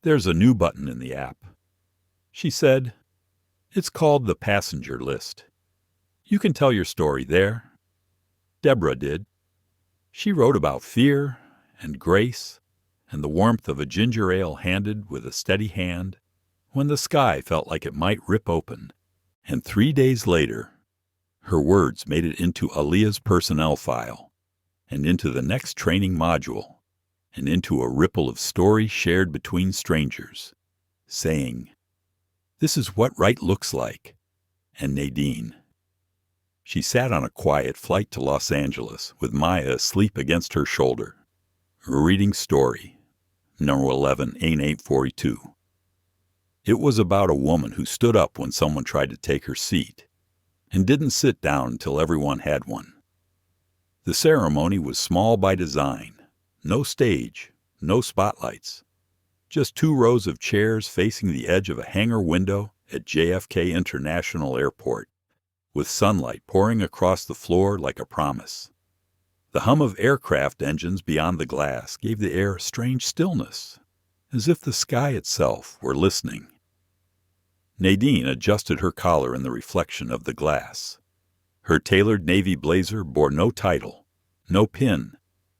"There's a new button in the app," she said. "It's called the passenger list. You can tell your story there." Deborah did. She wrote about fear and grace and the warmth of a ginger ale handed with a steady hand when the sky felt like it might rip open. And 3 days later, her words made it into Aaliyah's personnel file, and into the next training module, and into a ripple of stories shared between strangers, saying, "This is what right looks like," and Nadine. She sat on a quiet flight to Los Angeles with Maya asleep against her shoulder, reading story, number 11, 8842. It was about a woman who stood up when someone tried to take her seat, and didn't sit down until everyone had one. The ceremony was small by design. No stage, no spotlights. Just 2 rows of chairs facing the edge of a hangar window at JFK International Airport, with sunlight pouring across the floor like a promise. The hum of aircraft engines beyond the glass gave the air a strange stillness, as if the sky itself were listening. Nadine adjusted her collar in the reflection of the glass. Her tailored navy blazer bore no title, no pin,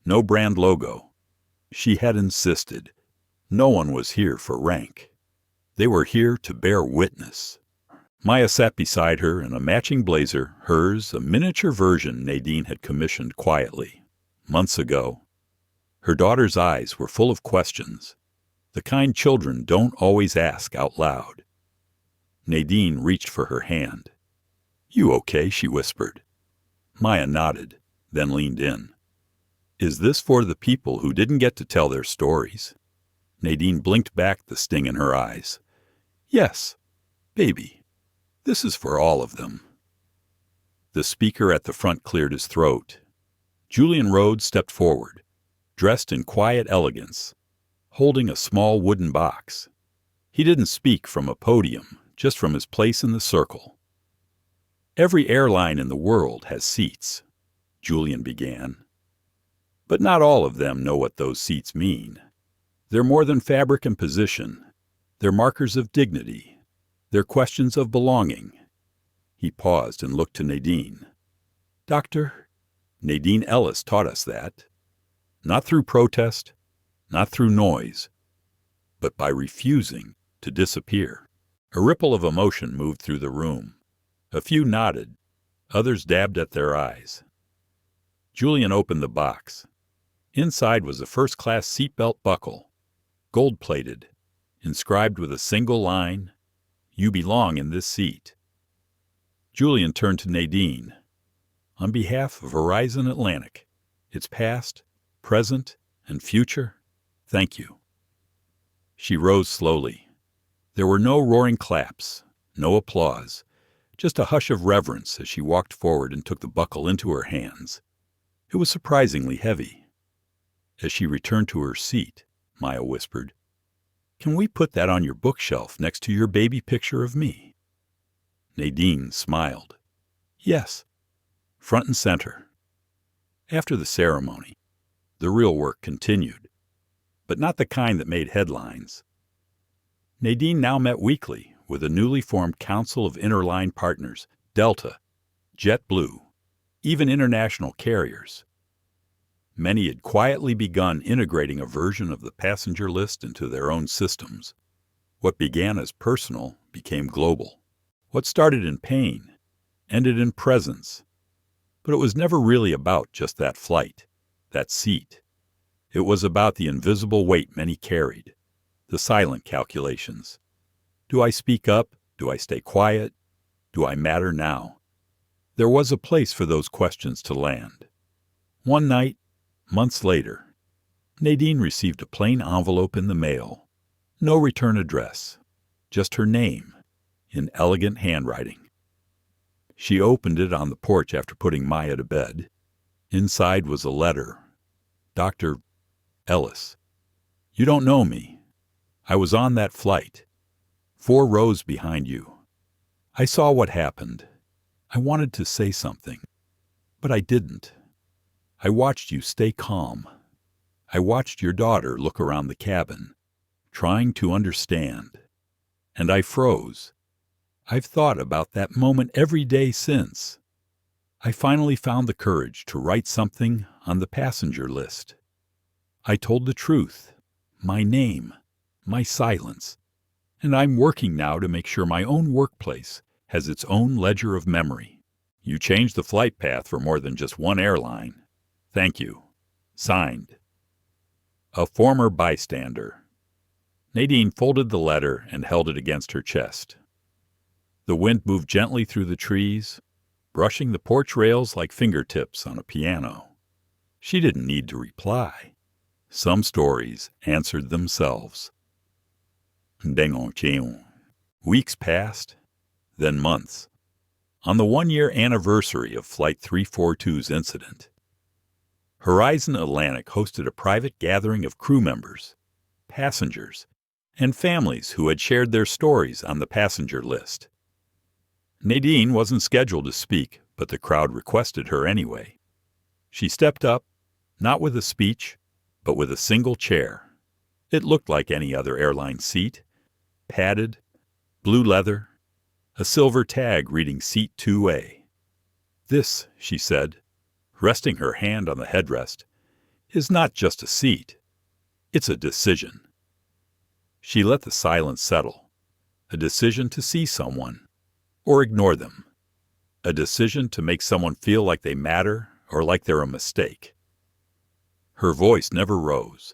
no brand logo. She had insisted. No one was here for rank. They were here to bear witness. Maya sat beside her in a matching blazer, hers a miniature version Nadine had commissioned quietly, months ago. Her daughter's eyes were full of questions, the kind children don't always ask out loud. Nadine reached for her hand. "You okay?" she whispered. Maya nodded, then leaned in. "Is this for the people who didn't get to tell their stories?" Nadine blinked back the sting in her eyes. "Yes, baby. This is for all of them." The speaker at the front cleared his throat. Julian Rhodes stepped forward, dressed in quiet elegance, holding a small wooden box. He didn't speak from a podium, just from his place in the circle. "Every airline in the world has seats," Julian began. "But not all of them know what those seats mean. They're more than fabric and position. They're markers of dignity. They're questions of belonging." He paused and looked to Nadine. "Dr. Nadine Ellis taught us that. Not through protest, not through noise, but by refusing to disappear." A ripple of emotion moved through the room. A few nodded, others dabbed at their eyes. Julian opened the box. Inside was a first-class seatbelt buckle, gold-plated, inscribed with a single line, "You belong in this seat." Julian turned to Nadine. "On behalf of Horizon Atlantic, its past, present, and future, thank you." She rose slowly. There were no roaring claps, no applause, just a hush of reverence as she walked forward and took the buckle into her hands. It was surprisingly heavy. As she returned to her seat, Maya whispered, "Can we put that on your bookshelf next to your baby picture of me?" Nadine smiled. "Yes, front and center." After the ceremony, the real work continued, but not the kind that made headlines. Nadine now met weekly with a newly formed council of interline partners, Delta, JetBlue, even international carriers. Many had quietly begun integrating a version of the passenger list into their own systems. What began as personal became global. What started in pain ended in presence. But it was never really about just that flight, that seat. It was about the invisible weight many carried, the silent calculations. Do I speak up? Do I stay quiet? Do I matter now? There was a place for those questions to land. One night, months later, Nadine received a plain envelope in the mail. No return address, just her name, in elegant handwriting. She opened it on the porch after putting Maya to bed. Inside was a letter. "Dr. Ellis, you don't know me. I was on that flight, 4 rows behind you. I saw what happened. I wanted to say something, but I didn't. I watched you stay calm. I watched your daughter look around the cabin, trying to understand. And I froze. I've thought about that moment every day since. I finally found the courage to write something on the passenger list. I told the truth, my name, my silence, and I'm working now to make sure my own workplace has its own ledger of memory. You changed the flight path for more than just one airline. Thank you. Signed, a former bystander." Nadine folded the letter and held it against her chest. The wind moved gently through the trees, brushing the porch rails like fingertips on a piano. She didn't need to reply. Some stories answered themselves. Weeks passed, then months. On the 1-year anniversary of Flight 342's incident, Horizon Atlantic hosted a private gathering of crew members, passengers, and families who had shared their stories on the passenger list. Nadine wasn't scheduled to speak, but the crowd requested her anyway. She stepped up, not with a speech, but with a single chair. It looked like any other airline seat, padded, blue leather, a silver tag reading Seat 2A. "This," she said, resting her hand on the headrest, "is not just a seat. It's a decision." She let the silence settle. A decision to see someone, or ignore them. A decision to make someone feel like they matter or like they're a mistake. Her voice never rose,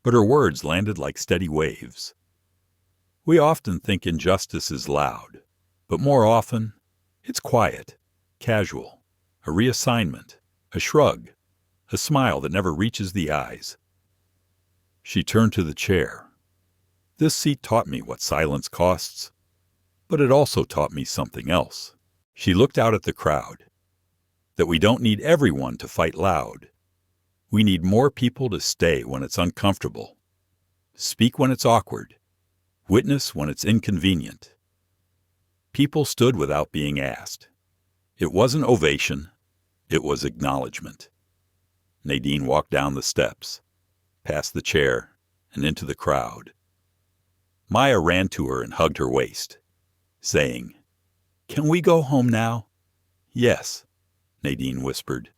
but her words landed like steady waves. We often think injustice is loud, but more often, it's quiet, casual, a reassignment, a shrug, a smile that never reaches the eyes. She turned to the chair. This seat taught me what silence costs, but it also taught me something else. She looked out at the crowd. That we don't need everyone to fight loud. We need more people to stay when it's uncomfortable, speak when it's awkward, witness when it's inconvenient. People stood without being asked. It wasn't ovation, it was acknowledgement. Nadine walked down the steps, past the chair, and into the crowd. Maya ran to her and hugged her waist, saying, "Can we go home now?" "Yes," Nadine whispered.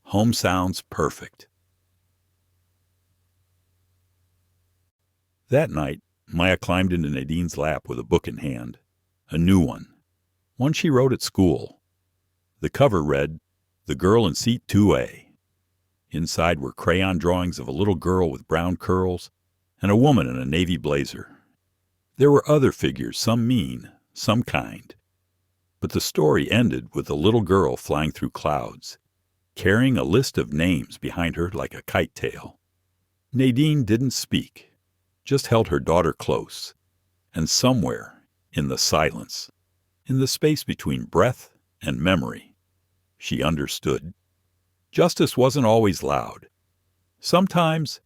"Home sounds perfect." That night, Maya climbed into Nadine's lap with a book in hand, a new one she wrote at school. The cover read, "The Girl in Seat 2A." Inside were crayon drawings of a little girl with brown curls and a woman in a navy blazer. There were other figures, some mean, some kind. But the story ended with the little girl flying through clouds, carrying a list of names behind her like a kite tail. Nadine didn't speak, just held her daughter close. And somewhere, in the silence, in the space between breath and memory, she understood. Justice wasn't always loud. Sometimes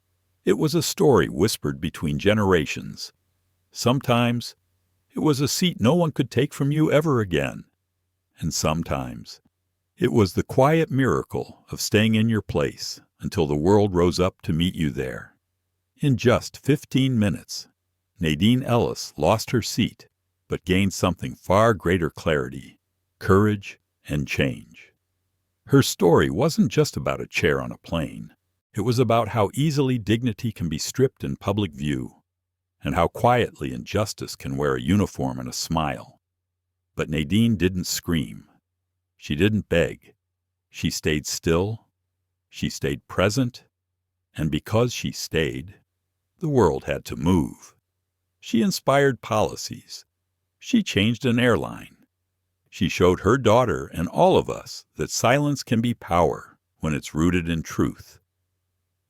it was a story whispered between generations. Sometimes it was a seat no one could take from you ever again. And sometimes it was the quiet miracle of staying in your place until the world rose up to meet you there. In just 15 minutes, Nadine Ellis lost her seat, but gained something far greater clarity, courage, and change. Her story wasn't just about a chair on a plane. It was about how easily dignity can be stripped in public view, and how quietly injustice can wear a uniform and a smile. But Nadine didn't scream. She didn't beg. She stayed still. She stayed present. And because she stayed, the world had to move. She inspired policies. She changed an airline. She showed her daughter and all of us that silence can be power when it's rooted in truth.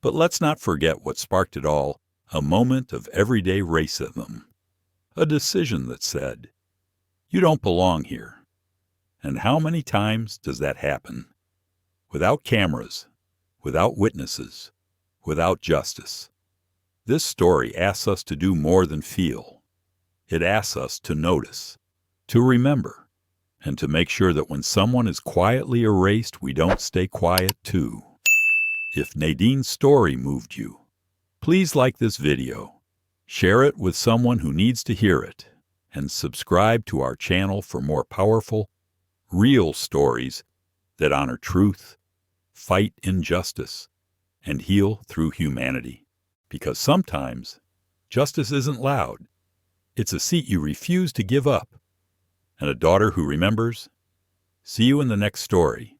But let's not forget what sparked it all, a moment of everyday racism. A decision that said, "You don't belong here." And how many times does that happen? Without cameras, without witnesses, without justice. This story asks us to do more than feel. It asks us to notice, to remember, and to make sure that when someone is quietly erased, we don't stay quiet too. If Nadine's story moved you, please like this video, share it with someone who needs to hear it, and subscribe to our channel for more powerful, real stories that honor truth, fight injustice, and heal through humanity. Because sometimes justice isn't loud. It's a seat you refuse to give up. And a daughter who remembers. See you in the next story.